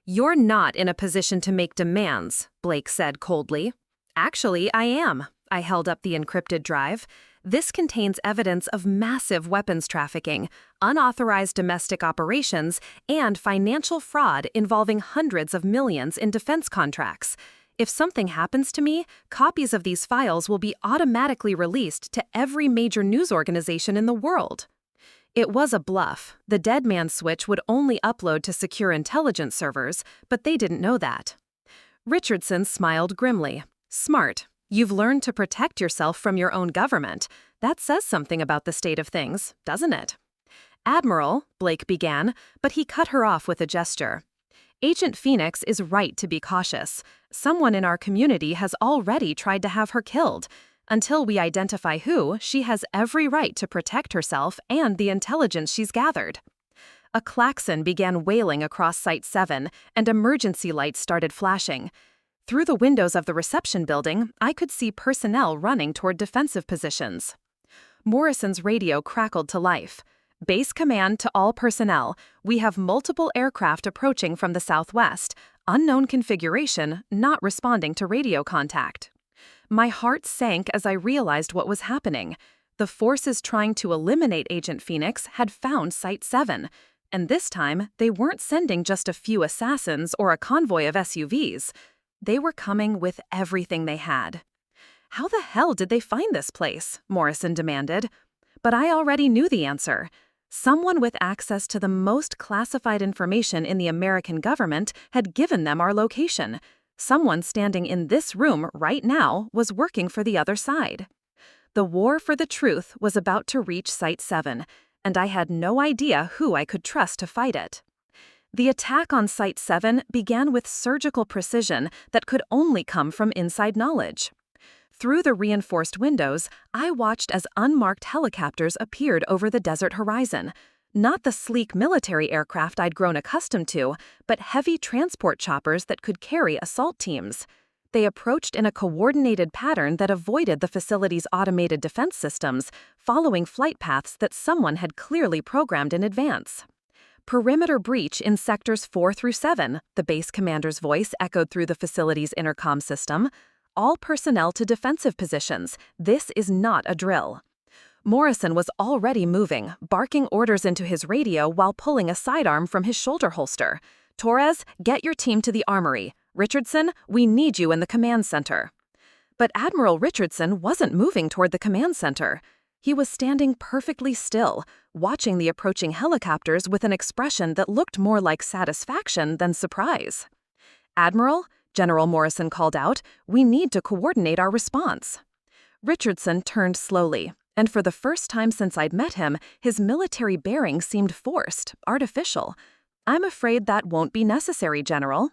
You're not in a position to make demands, Blake said coldly. Actually, I am. I held up the encrypted drive. This contains evidence of massive weapons trafficking, unauthorized domestic operations, and financial fraud involving hundreds of millions in defense contracts. If something happens to me, copies of these files will be automatically released to every major news organization in the world. It was a bluff. The dead man switch would only upload to secure intelligence servers, but they didn't know that. Richardson smiled grimly. Smart. You've learned to protect yourself from your own government. That says something about the state of things, doesn't it? Admiral, Blake began, but he cut her off with a gesture. Agent Phoenix is right to be cautious. Someone in our community has already tried to have her killed. Until we identify who, she has every right to protect herself and the intelligence she's gathered. A klaxon began wailing across Site 7, and emergency lights started flashing. Through the windows of the reception building, I could see personnel running toward defensive positions. Morrison's radio crackled to life. Base command to all personnel. We have multiple aircraft approaching from the southwest. Unknown configuration, not responding to radio contact. My heart sank as I realized what was happening. The forces trying to eliminate Agent Phoenix had found Site 7, and this time they weren't sending just a few assassins or a convoy of SUVs. They were coming with everything they had. "How the hell did they find this place?" Morrison demanded. But I already knew the answer. Someone with access to the most classified information in the American government had given them our location. Someone standing in this room right now was working for the other side. The war for the truth was about to reach Site 7, and I had no idea who I could trust to fight it. The attack on Site 7 began with surgical precision that could only come from inside knowledge. Through the reinforced windows, I watched as unmarked helicopters appeared over the desert horizon. Not the sleek military aircraft I'd grown accustomed to, but heavy transport choppers that could carry assault teams. They approached in a coordinated pattern that avoided the facility's automated defense systems, following flight paths that someone had clearly programmed in advance. "Perimeter breach in sectors 4 through 7, the base commander's voice echoed through the facility's intercom system. "All personnel to defensive positions. This is not a drill." Morrison was already moving, barking orders into his radio while pulling a sidearm from his shoulder holster. "Torres, get your team to the armory. Richardson, we need you in the command center." But Admiral Richardson wasn't moving toward the command center. He was standing perfectly still, watching the approaching helicopters with an expression that looked more like satisfaction than surprise. "Admiral," General Morrison called out, "we need to coordinate our response." Richardson turned slowly, and for the first time since I'd met him, his military bearing seemed forced, artificial. "I'm afraid that won't be necessary, General."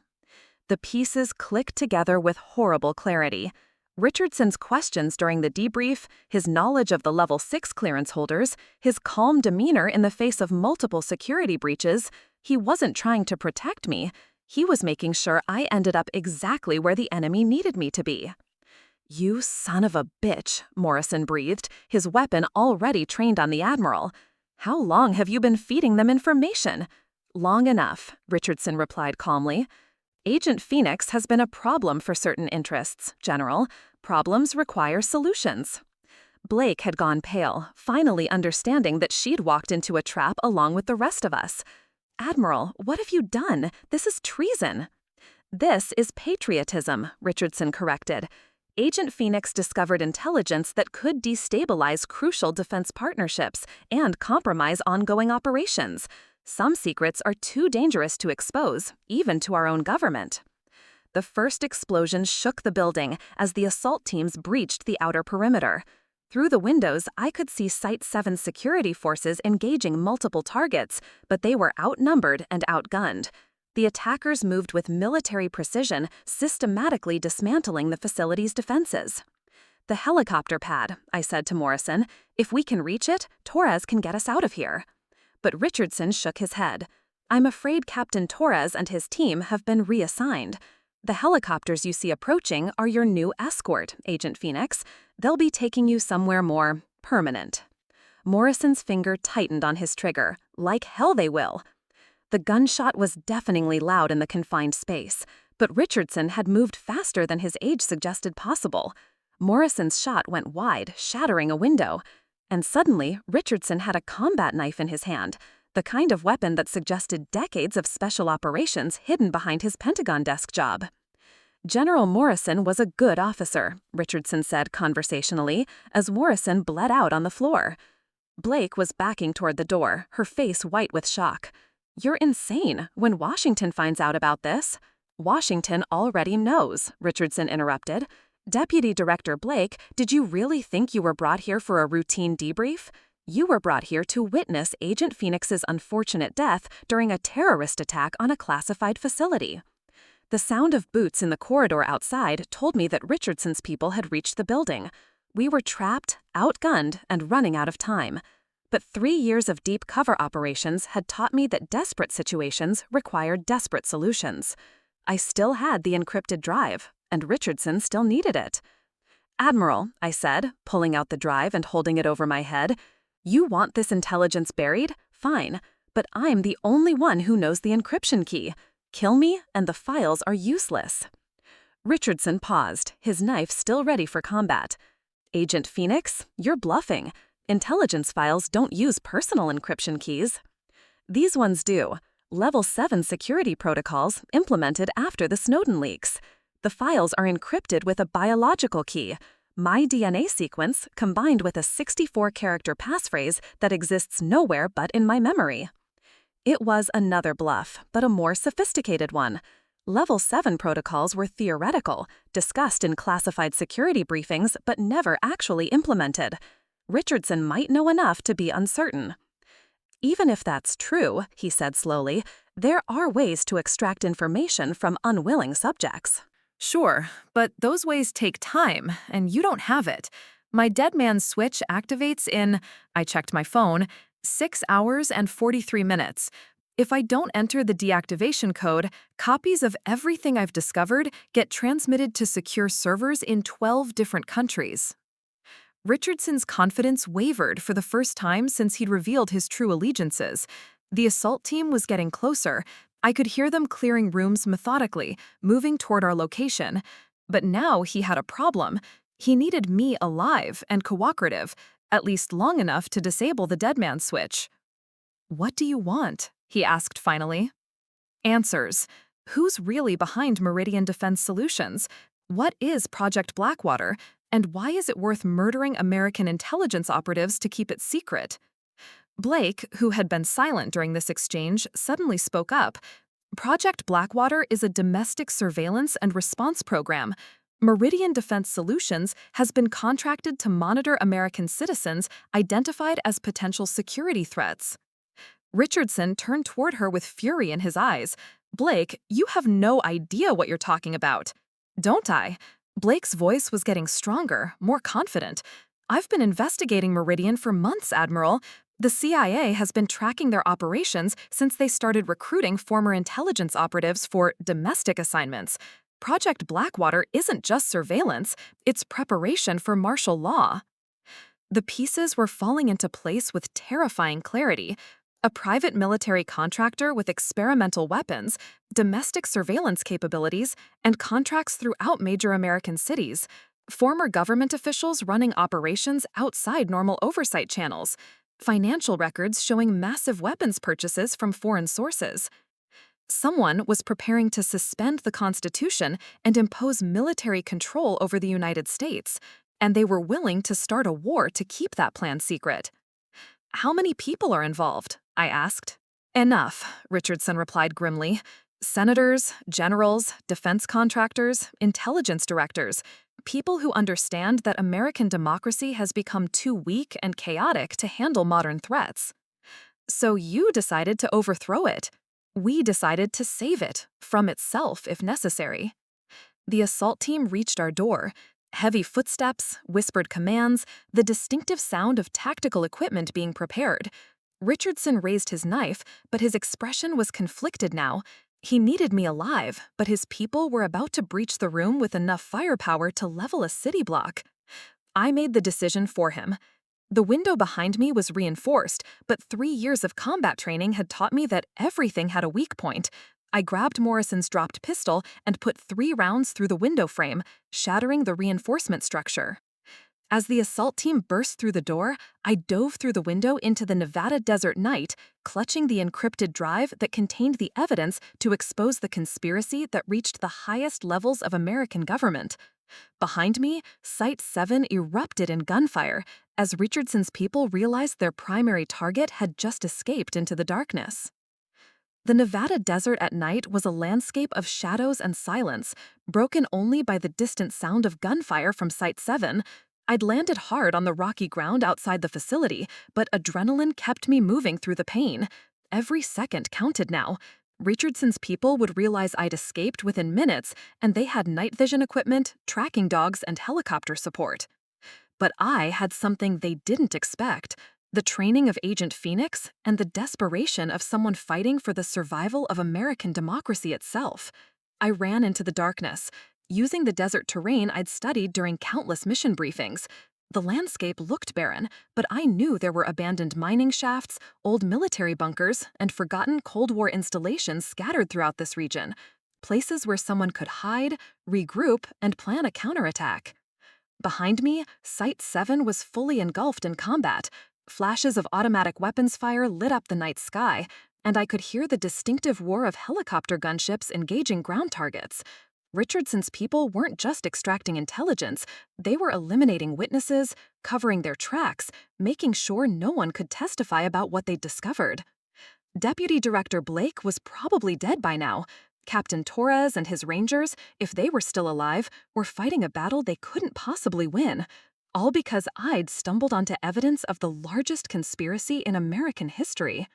The pieces clicked together with horrible clarity. Richardson's questions during the debrief, his knowledge of the Level 6 clearance holders, his calm demeanor in the face of multiple security breaches, he wasn't trying to protect me. He was making sure I ended up exactly where the enemy needed me to be. "You son of a bitch," Morrison breathed, his weapon already trained on the Admiral. "How long have you been feeding them information?" "Long enough," Richardson replied calmly. "Agent Phoenix has been a problem for certain interests, General. Problems require solutions." Blake had gone pale, finally understanding that she'd walked into a trap along with the rest of us. "Admiral, what have you done? This is treason." "This is patriotism," Richardson corrected. "Agent Phoenix discovered intelligence that could destabilize crucial defense partnerships and compromise ongoing operations. Some secrets are too dangerous to expose, even to our own government." The first explosion shook the building as the assault teams breached the outer perimeter. Through the windows, I could see Site 7 security forces engaging multiple targets, but they were outnumbered and outgunned. The attackers moved with military precision, systematically dismantling the facility's defenses. "The helicopter pad," I said to Morrison. "If we can reach it, Torres can get us out of here." But Richardson shook his head. "I'm afraid Captain Torres and his team have been reassigned. The helicopters you see approaching are your new escort, Agent Phoenix. They'll be taking you somewhere more permanent." Morrison's finger tightened on his trigger. "Like hell they will." The gunshot was deafeningly loud in the confined space, but Richardson had moved faster than his age suggested possible. Morrison's shot went wide, shattering a window. And suddenly, Richardson had a combat knife in his hand, the kind of weapon that suggested decades of special operations hidden behind his Pentagon desk job. "General Morrison was a good officer," Richardson said conversationally, as Morrison bled out on the floor. Blake was backing toward the door, her face white with shock. "You're insane. When Washington finds out about this—" "Washington already knows," Richardson interrupted. "Deputy Director Blake, did you really think you were brought here for a routine debrief? You were brought here to witness Agent Phoenix's unfortunate death during a terrorist attack on a classified facility." The sound of boots in the corridor outside told me that Richardson's people had reached the building. We were trapped, outgunned, and running out of time. But 3 years of deep cover operations had taught me that desperate situations required desperate solutions. I still had the encrypted drive, and Richardson still needed it. "Admiral," I said, pulling out the drive and holding it over my head, "you want this intelligence buried? Fine. But I'm the only one who knows the encryption key. Kill me, and the files are useless." Richardson paused, his knife still ready for combat. "Agent Phoenix, you're bluffing. Intelligence files don't use personal encryption keys. These ones do. Level 7 security protocols implemented after the Snowden leaks. The files are encrypted with a biological key, my DNA sequence combined with a 64-character passphrase that exists nowhere but in my memory. It was another bluff, but a more sophisticated one. Level 7 protocols were theoretical, discussed in classified security briefings, but never actually implemented. Richardson might know enough to be uncertain. Even if that's true, he said slowly, there are ways to extract information from unwilling subjects. Sure, but those ways take time, and you don't have it. My dead man's switch activates in, I checked my phone, 6 hours and 43 minutes. If I don't enter the deactivation code, copies of everything I've discovered get transmitted to secure servers in 12 different countries. Richardson's confidence wavered for the first time since he'd revealed his true allegiances. The assault team was getting closer. I could hear them clearing rooms methodically, moving toward our location. But now he had a problem. He needed me alive and cooperative, at least long enough to disable the dead man switch. "What do you want?" he asked finally. Answers. Who's really behind Meridian Defense Solutions? What is Project Blackwater? And why is it worth murdering American intelligence operatives to keep it secret? Blake, who had been silent during this exchange, suddenly spoke up. Project Blackwater is a domestic surveillance and response program. Meridian Defense Solutions has been contracted to monitor American citizens identified as potential security threats. Richardson turned toward her with fury in his eyes. "Blake, you have no idea what you're talking about." "Don't I?" Blake's voice was getting stronger, more confident. "I've been investigating Meridian for months, Admiral. The CIA has been tracking their operations since they started recruiting former intelligence operatives for domestic assignments. Project Blackwater isn't just surveillance, it's preparation for martial law." The pieces were falling into place with terrifying clarity. A private military contractor with experimental weapons, domestic surveillance capabilities, and contracts throughout major American cities. Former government officials running operations outside normal oversight channels. Financial records showing massive weapons purchases from foreign sources. Someone was preparing to suspend the Constitution and impose military control over the United States, and they were willing to start a war to keep that plan secret. "How many people are involved?" I asked. "Enough," Richardson replied grimly. "Senators, generals, defense contractors, intelligence directors, people who understand that American democracy has become too weak and chaotic to handle modern threats." "So you decided to overthrow it. We decided to save it, from itself if necessary." The assault team reached our door. Heavy footsteps, whispered commands, the distinctive sound of tactical equipment being prepared. Richardson raised his knife, but his expression was conflicted now. He needed me alive, but his people were about to breach the room with enough firepower to level a city block. I made the decision for him. The window behind me was reinforced, but 3 years of combat training had taught me that everything had a weak point. I grabbed Morrison's dropped pistol and put 3 rounds through the window frame, shattering the reinforcement structure. As the assault team burst through the door, I dove through the window into the Nevada desert night, clutching the encrypted drive that contained the evidence to expose the conspiracy that reached the highest levels of American government. Behind me, Site 7 erupted in gunfire as Richardson's people realized their primary target had just escaped into the darkness. The Nevada desert at night was a landscape of shadows and silence, broken only by the distant sound of gunfire from Site 7. I'd landed hard on the rocky ground outside the facility, but adrenaline kept me moving through the pain. Every second counted now. Richardson's people would realize I'd escaped within minutes, and they had night vision equipment, tracking dogs, and helicopter support. But I had something they didn't expect: the training of Agent Phoenix and the desperation of someone fighting for the survival of American democracy itself. I ran into the darkness, using the desert terrain I'd studied during countless mission briefings. The landscape looked barren, but I knew there were abandoned mining shafts, old military bunkers, and forgotten Cold War installations scattered throughout this region, places where someone could hide, regroup, and plan a counterattack. Behind me, Site 7 was fully engulfed in combat. Flashes of automatic weapons fire lit up the night sky, and I could hear the distinctive roar of helicopter gunships engaging ground targets. Richardson's people weren't just extracting intelligence, they were eliminating witnesses, covering their tracks, making sure no one could testify about what they'd discovered. Deputy Director Blake was probably dead by now. Captain Torres and his rangers, if they were still alive, were fighting a battle they couldn't possibly win. All because I'd stumbled onto evidence of the largest conspiracy in American history.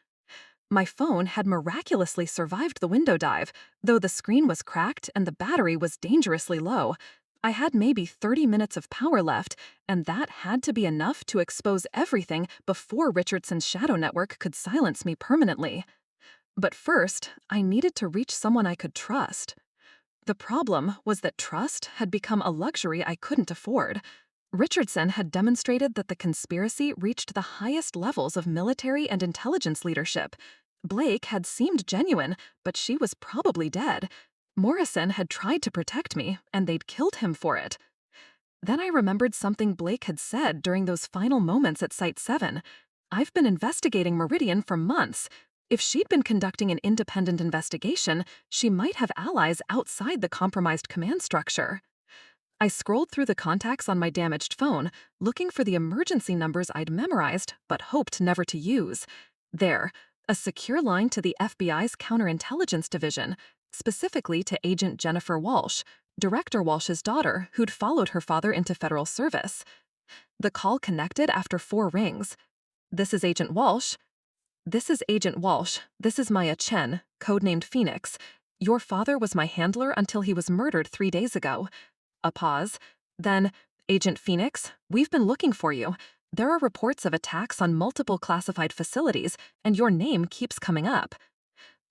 My phone had miraculously survived the window dive, though the screen was cracked and the battery was dangerously low. I had maybe 30 minutes of power left, and that had to be enough to expose everything before Richardson's shadow network could silence me permanently. But first, I needed to reach someone I could trust. The problem was that trust had become a luxury I couldn't afford. Richardson had demonstrated that the conspiracy reached the highest levels of military and intelligence leadership. Blake had seemed genuine, but she was probably dead. Morrison had tried to protect me, and they'd killed him for it. Then I remembered something Blake had said during those final moments at Site 7. I've been investigating Meridian for months. If she'd been conducting an independent investigation, she might have allies outside the compromised command structure. I scrolled through the contacts on my damaged phone, looking for the emergency numbers I'd memorized but hoped never to use. There, a secure line to the FBI's Counterintelligence Division, specifically to Agent Jennifer Walsh, Director Walsh's daughter, who'd followed her father into federal service. The call connected after 4 rings. "This is Agent Walsh." "This is Agent Walsh. This is Maya Chen, codenamed Phoenix. Your father was my handler until he was murdered 3 days ago." A pause. Then, "Agent Phoenix, we've been looking for you. There are reports of attacks on multiple classified facilities, and your name keeps coming up."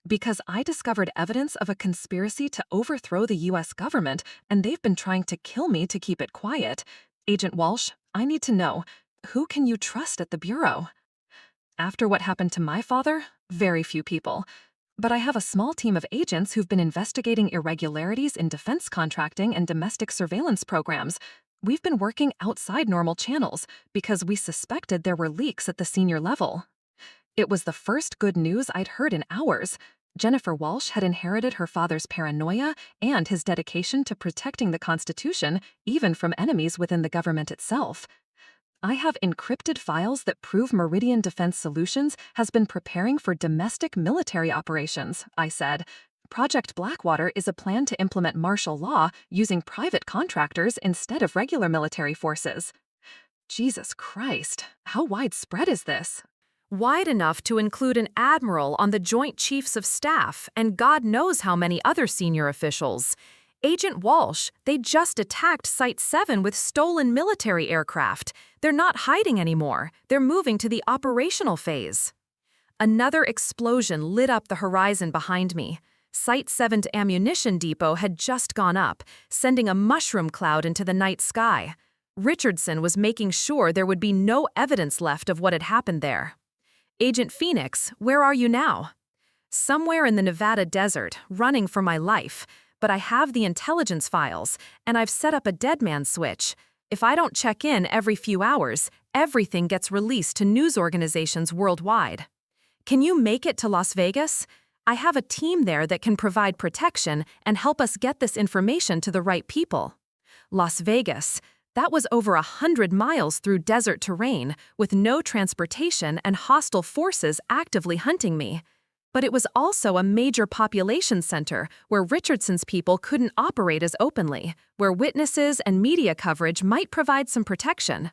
Because I discovered evidence of a conspiracy to overthrow the U.S. government, and they've been trying to kill me to keep it quiet. Agent Walsh, I need to know, who can you trust at the Bureau? After what happened to my father, very few people. But I have a small team of agents who've been investigating irregularities in defense contracting and domestic surveillance programs. We've been working outside normal channels because we suspected there were leaks at the senior level. It was the first good news I'd heard in hours. Jennifer Walsh had inherited her father's paranoia and his dedication to protecting the Constitution, even from enemies within the government itself. "I have encrypted files that prove Meridian Defense Solutions has been preparing for domestic military operations," I said. "Project Blackwater is a plan to implement martial law using private contractors instead of regular military forces." Jesus Christ, how widespread is this? Wide enough to include an admiral on the Joint Chiefs of Staff and God knows how many other senior officials. Agent Walsh, they just attacked Site 7 with stolen military aircraft. They're not hiding anymore. They're moving to the operational phase. Another explosion lit up the horizon behind me. Site 7's ammunition depot had just gone up, sending a mushroom cloud into the night sky. Richardson was making sure there would be no evidence left of what had happened there. "Agent Phoenix, where are you now?" "Somewhere in the Nevada desert, running for my life. But I have the intelligence files, and I've set up a dead man switch. If I don't check in every few hours, everything gets released to news organizations worldwide. Can you make it to Las Vegas? I have a team there that can provide protection and help us get this information to the right people." Las Vegas, that was over 100 miles through desert terrain, with no transportation and hostile forces actively hunting me. But it was also a major population center where Richardson's people couldn't operate as openly, where witnesses and media coverage might provide some protection.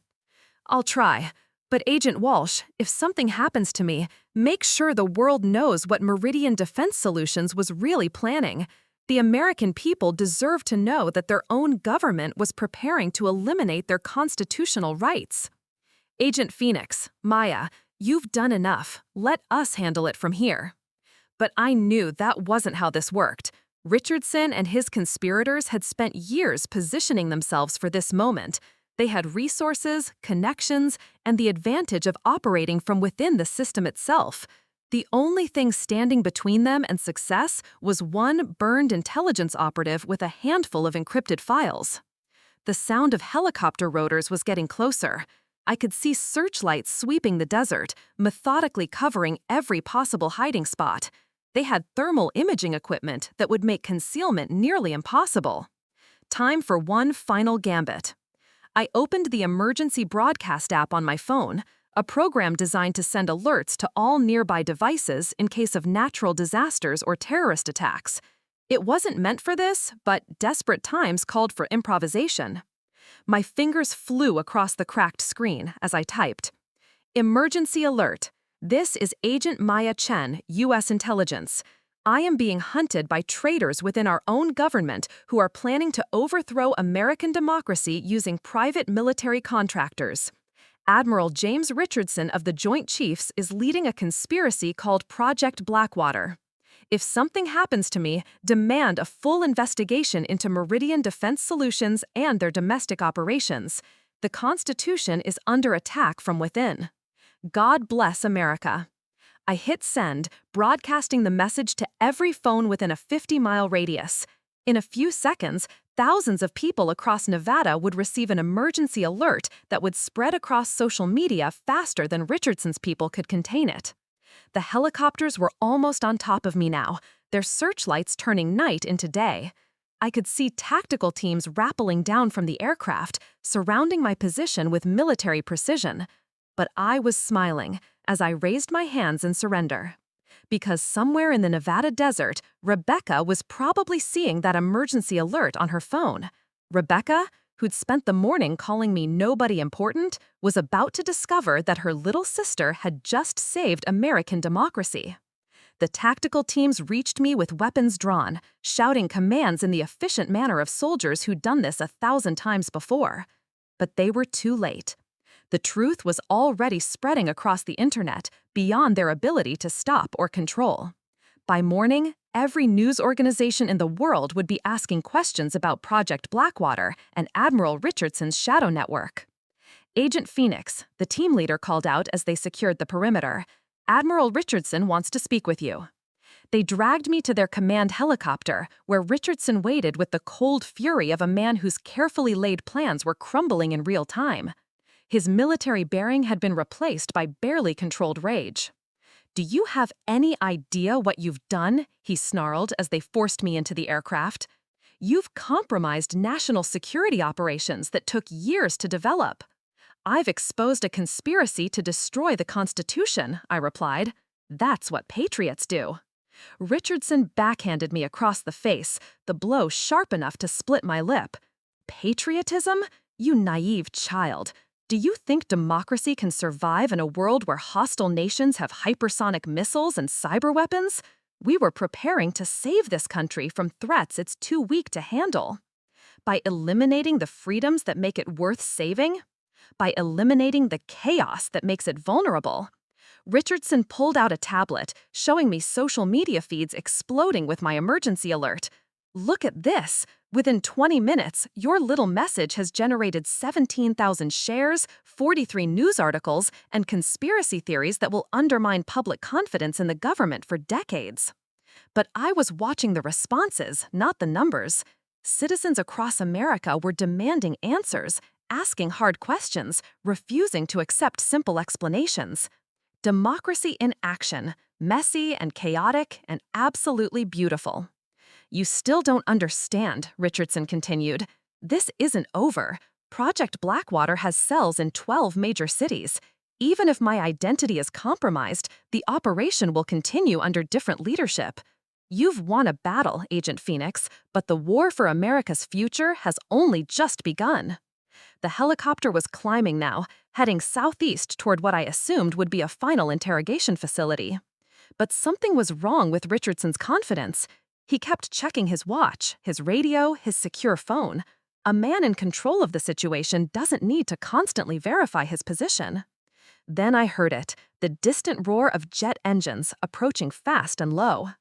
"I'll try. But Agent Walsh, if something happens to me, make sure the world knows what Meridian Defense Solutions was really planning. The American people deserve to know that their own government was preparing to eliminate their constitutional rights." "Agent Phoenix, Maya, you've done enough. Let us handle it from here." But I knew that wasn't how this worked. Richardson and his conspirators had spent years positioning themselves for this moment. They had resources, connections, and the advantage of operating from within the system itself. The only thing standing between them and success was one burned intelligence operative with a handful of encrypted files. The sound of helicopter rotors was getting closer. I could see searchlights sweeping the desert, methodically covering every possible hiding spot. They had thermal imaging equipment that would make concealment nearly impossible. Time for one final gambit. I opened the emergency broadcast app on my phone, a program designed to send alerts to all nearby devices in case of natural disasters or terrorist attacks. It wasn't meant for this, but desperate times called for improvisation. My fingers flew across the cracked screen as I typed. Emergency alert. This is Agent Maya Chen, U.S. Intelligence. I am being hunted by traitors within our own government who are planning to overthrow American democracy using private military contractors. Admiral James Richardson of the Joint Chiefs is leading a conspiracy called Project Blackwater. If something happens to me, demand a full investigation into Meridian Defense Solutions and their domestic operations. The Constitution is under attack from within. God bless America. I hit send, broadcasting the message to every phone within a 50-mile radius. In a few seconds, thousands of people across Nevada would receive an emergency alert that would spread across social media faster than Richardson's people could contain it. The helicopters were almost on top of me now, their searchlights turning night into day. I could see tactical teams rappelling down from the aircraft, surrounding my position with military precision. But I was smiling as I raised my hands in surrender. Because somewhere in the Nevada desert, Rebecca was probably seeing that emergency alert on her phone. Rebecca, who'd spent the morning calling me nobody important, was about to discover that her little sister had just saved American democracy. The tactical teams reached me with weapons drawn, shouting commands in the efficient manner of soldiers who'd done this 1,000 times before. But they were too late. The truth was already spreading across the internet, beyond their ability to stop or control. By morning, every news organization in the world would be asking questions about Project Blackwater and Admiral Richardson's shadow network. Agent Phoenix, the team leader, called out as they secured the perimeter. Admiral Richardson wants to speak with you. They dragged me to their command helicopter, where Richardson waited with the cold fury of a man whose carefully laid plans were crumbling in real time. His military bearing had been replaced by barely controlled rage. "Do you have any idea what you've done?" he snarled as they forced me into the aircraft. "You've compromised national security operations that took years to develop." "I've exposed a conspiracy to destroy the Constitution," I replied. "That's what patriots do." Richardson backhanded me across the face, the blow sharp enough to split my lip. "Patriotism? You naive child. Do you think democracy can survive in a world where hostile nations have hypersonic missiles and cyber weapons? We were preparing to save this country from threats it's too weak to handle. By eliminating the freedoms that make it worth saving? By eliminating the chaos that makes it vulnerable?" Richardson pulled out a tablet, showing me social media feeds exploding with my emergency alert. "Look at this. Within 20 minutes, your little message has generated 17,000 shares, 43 news articles, and conspiracy theories that will undermine public confidence in the government for decades." But I was watching the responses, not the numbers. Citizens across America were demanding answers, asking hard questions, refusing to accept simple explanations. Democracy in action, messy and chaotic and absolutely beautiful. "You still don't understand," Richardson continued. "This isn't over. Project Blackwater has cells in 12 major cities. Even if my identity is compromised, the operation will continue under different leadership. You've won a battle, Agent Phoenix, but the war for America's future has only just begun." The helicopter was climbing now, heading southeast toward what I assumed would be a final interrogation facility. But something was wrong with Richardson's confidence. He kept checking his watch, his radio, his secure phone. A man in control of the situation doesn't need to constantly verify his position. Then I heard it, the distant roar of jet engines approaching fast and low.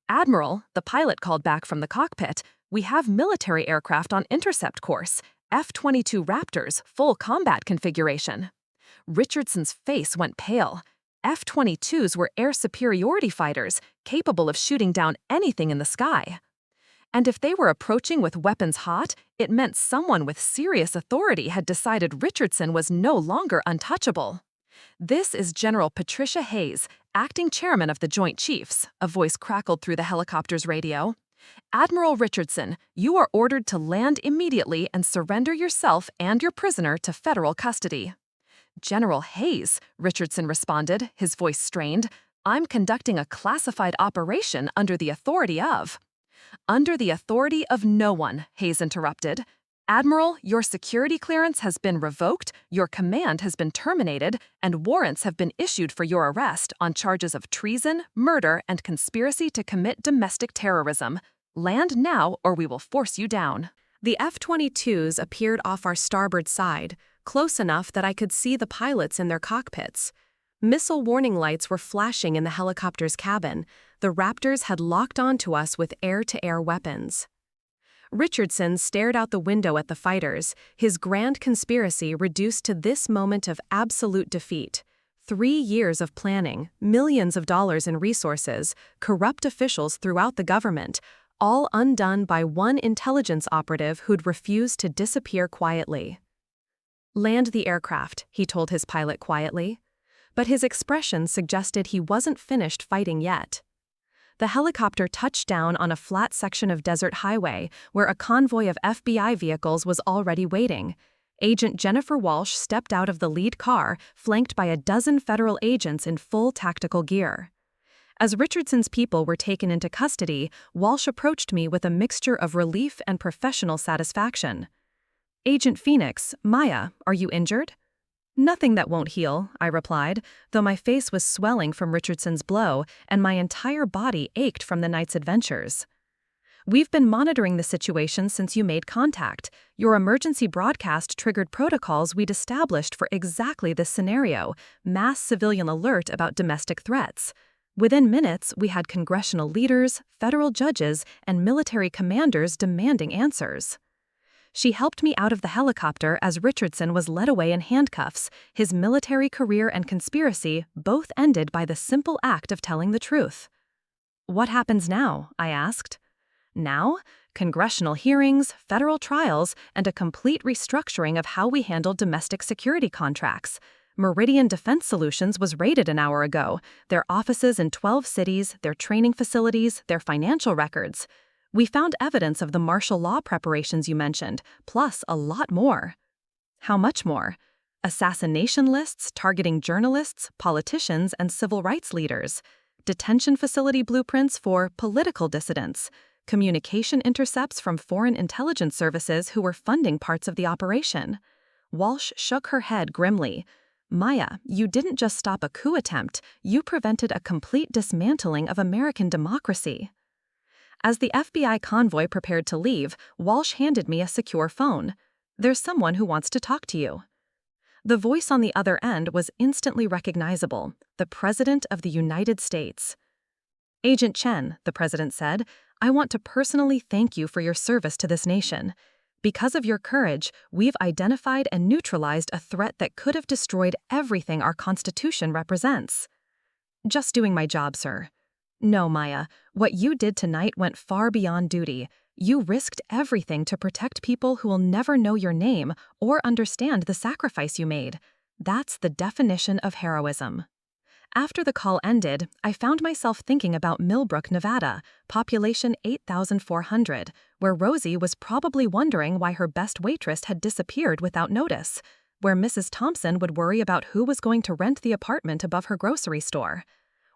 "Admiral," the pilot called back from the cockpit, "we have military aircraft on intercept course, F-22 Raptors, full combat configuration." Richardson's face went pale. F-22s were air superiority fighters, capable of shooting down anything in the sky. And if they were approaching with weapons hot, it meant someone with serious authority had decided Richardson was no longer untouchable. "This is General Patricia Hayes, acting chairman of the Joint Chiefs," a voice crackled through the helicopter's radio. "Admiral Richardson, you are ordered to land immediately and surrender yourself and your prisoner to federal custody." "General Hayes," Richardson responded, his voice strained, "I'm conducting a classified operation under the authority of—" "Under the authority of no one," Hayes interrupted. "Admiral, your security clearance has been revoked, your command has been terminated, and warrants have been issued for your arrest on charges of treason, murder, and conspiracy to commit domestic terrorism. Land now or we will force you down." The F-22s appeared off our starboard side, close enough that I could see the pilots in their cockpits. Missile warning lights were flashing in the helicopter's cabin. The Raptors had locked onto us with air-to-air weapons. Richardson stared out the window at the fighters, his grand conspiracy reduced to this moment of absolute defeat. 3 years of planning, millions of dollars in resources, corrupt officials throughout the government, all undone by one intelligence operative who'd refused to disappear quietly. "Land the aircraft," he told his pilot quietly. But his expression suggested he wasn't finished fighting yet. The helicopter touched down on a flat section of desert highway where a convoy of FBI vehicles was already waiting. Agent Jennifer Walsh stepped out of the lead car, flanked by a dozen federal agents in full tactical gear. As Richardson's people were taken into custody, Walsh approached me with a mixture of relief and professional satisfaction. "Agent Phoenix, Maya, are you injured?" "Nothing that won't heal," I replied, though my face was swelling from Richardson's blow and my entire body ached from the night's adventures. "We've been monitoring the situation since you made contact. Your emergency broadcast triggered protocols we'd established for exactly this scenario, mass civilian alert about domestic threats. Within minutes, we had congressional leaders, federal judges, and military commanders demanding answers." She helped me out of the helicopter as Richardson was led away in handcuffs, his military career and conspiracy both ended by the simple act of telling the truth. "What happens now?" I asked. "Now? Congressional hearings, federal trials, and a complete restructuring of how we handle domestic security contracts. Meridian Defense Solutions was raided an hour ago, their offices in 12 cities, their training facilities, their financial records. We found evidence of the martial law preparations you mentioned, plus a lot more." "How much more?" "Assassination lists targeting journalists, politicians, and civil rights leaders. Detention facility blueprints for political dissidents. Communication intercepts from foreign intelligence services who were funding parts of the operation." Walsh shook her head grimly. "Maya, you didn't just stop a coup attempt, you prevented a complete dismantling of American democracy." As the FBI convoy prepared to leave, Walsh handed me a secure phone. "There's someone who wants to talk to you." The voice on the other end was instantly recognizable, the President of the United States. "Agent Chen," the President said, "I want to personally thank you for your service to this nation. Because of your courage, we've identified and neutralized a threat that could have destroyed everything our Constitution represents." "Just doing my job, sir." "No, Maya, what you did tonight went far beyond duty. You risked everything to protect people who will never know your name or understand the sacrifice you made. That's the definition of heroism." After the call ended, I found myself thinking about Millbrook, Nevada, population 8,400, where Rosie was probably wondering why her best waitress had disappeared without notice, where Mrs. Thompson would worry about who was going to rent the apartment above her grocery store,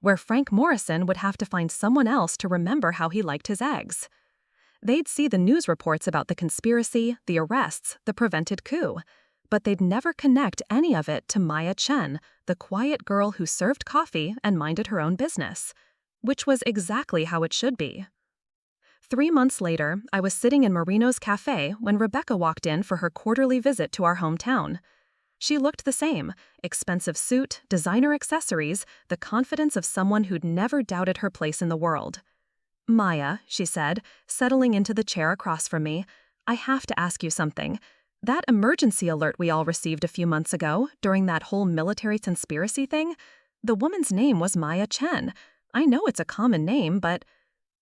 where Frank Morrison would have to find someone else to remember how he liked his eggs. They'd see the news reports about the conspiracy, the arrests, the prevented coup, but they'd never connect any of it to Maya Chen, the quiet girl who served coffee and minded her own business, which was exactly how it should be. 3 months later, I was sitting in Marino's cafe when Rebecca walked in for her quarterly visit to our hometown. She looked the same, expensive suit, designer accessories, the confidence of someone who'd never doubted her place in the world. "Maya," she said, settling into the chair across from me, "I have to ask you something. That emergency alert we all received a few months ago, during that whole military conspiracy thing, the woman's name was Maya Chen. I know it's a common name, but—"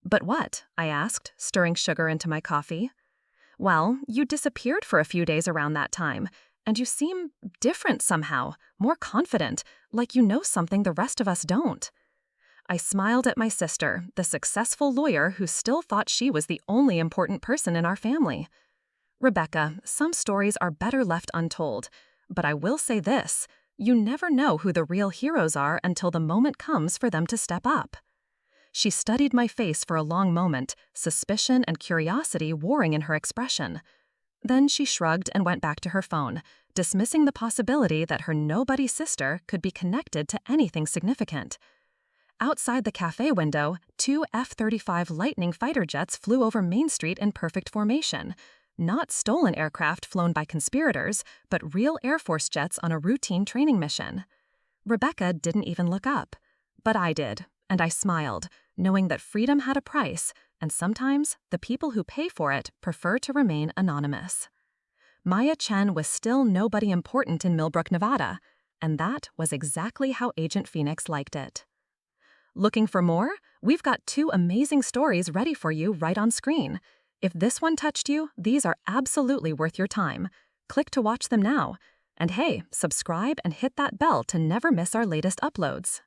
But what? I asked, stirring sugar into my coffee. Well, you disappeared for a few days around that time, and you seem different somehow, more confident, like you know something the rest of us don't. I smiled at my sister, the successful lawyer who still thought she was the only important person in our family. Rebecca, some stories are better left untold, but I will say this: you never know who the real heroes are until the moment comes for them to step up. She studied my face for a long moment, suspicion and curiosity warring in her expression. Then she shrugged and went back to her phone, dismissing the possibility that her nobody sister could be connected to anything significant. Outside the cafe window, 2 F-35 Lightning fighter jets flew over Main Street in perfect formation. Not stolen aircraft flown by conspirators, but real Air Force jets on a routine training mission. Rebecca didn't even look up. But I did, and I smiled, knowing that freedom had a price, and sometimes the people who pay for it prefer to remain anonymous. Maya Chen was still nobody important in Millbrook, Nevada, and that was exactly how Agent Phoenix liked it. Looking for more? We've got 2 amazing stories ready for you right on screen. If this one touched you, these are absolutely worth your time. Click to watch them now. And hey, subscribe and hit that bell to never miss our latest uploads.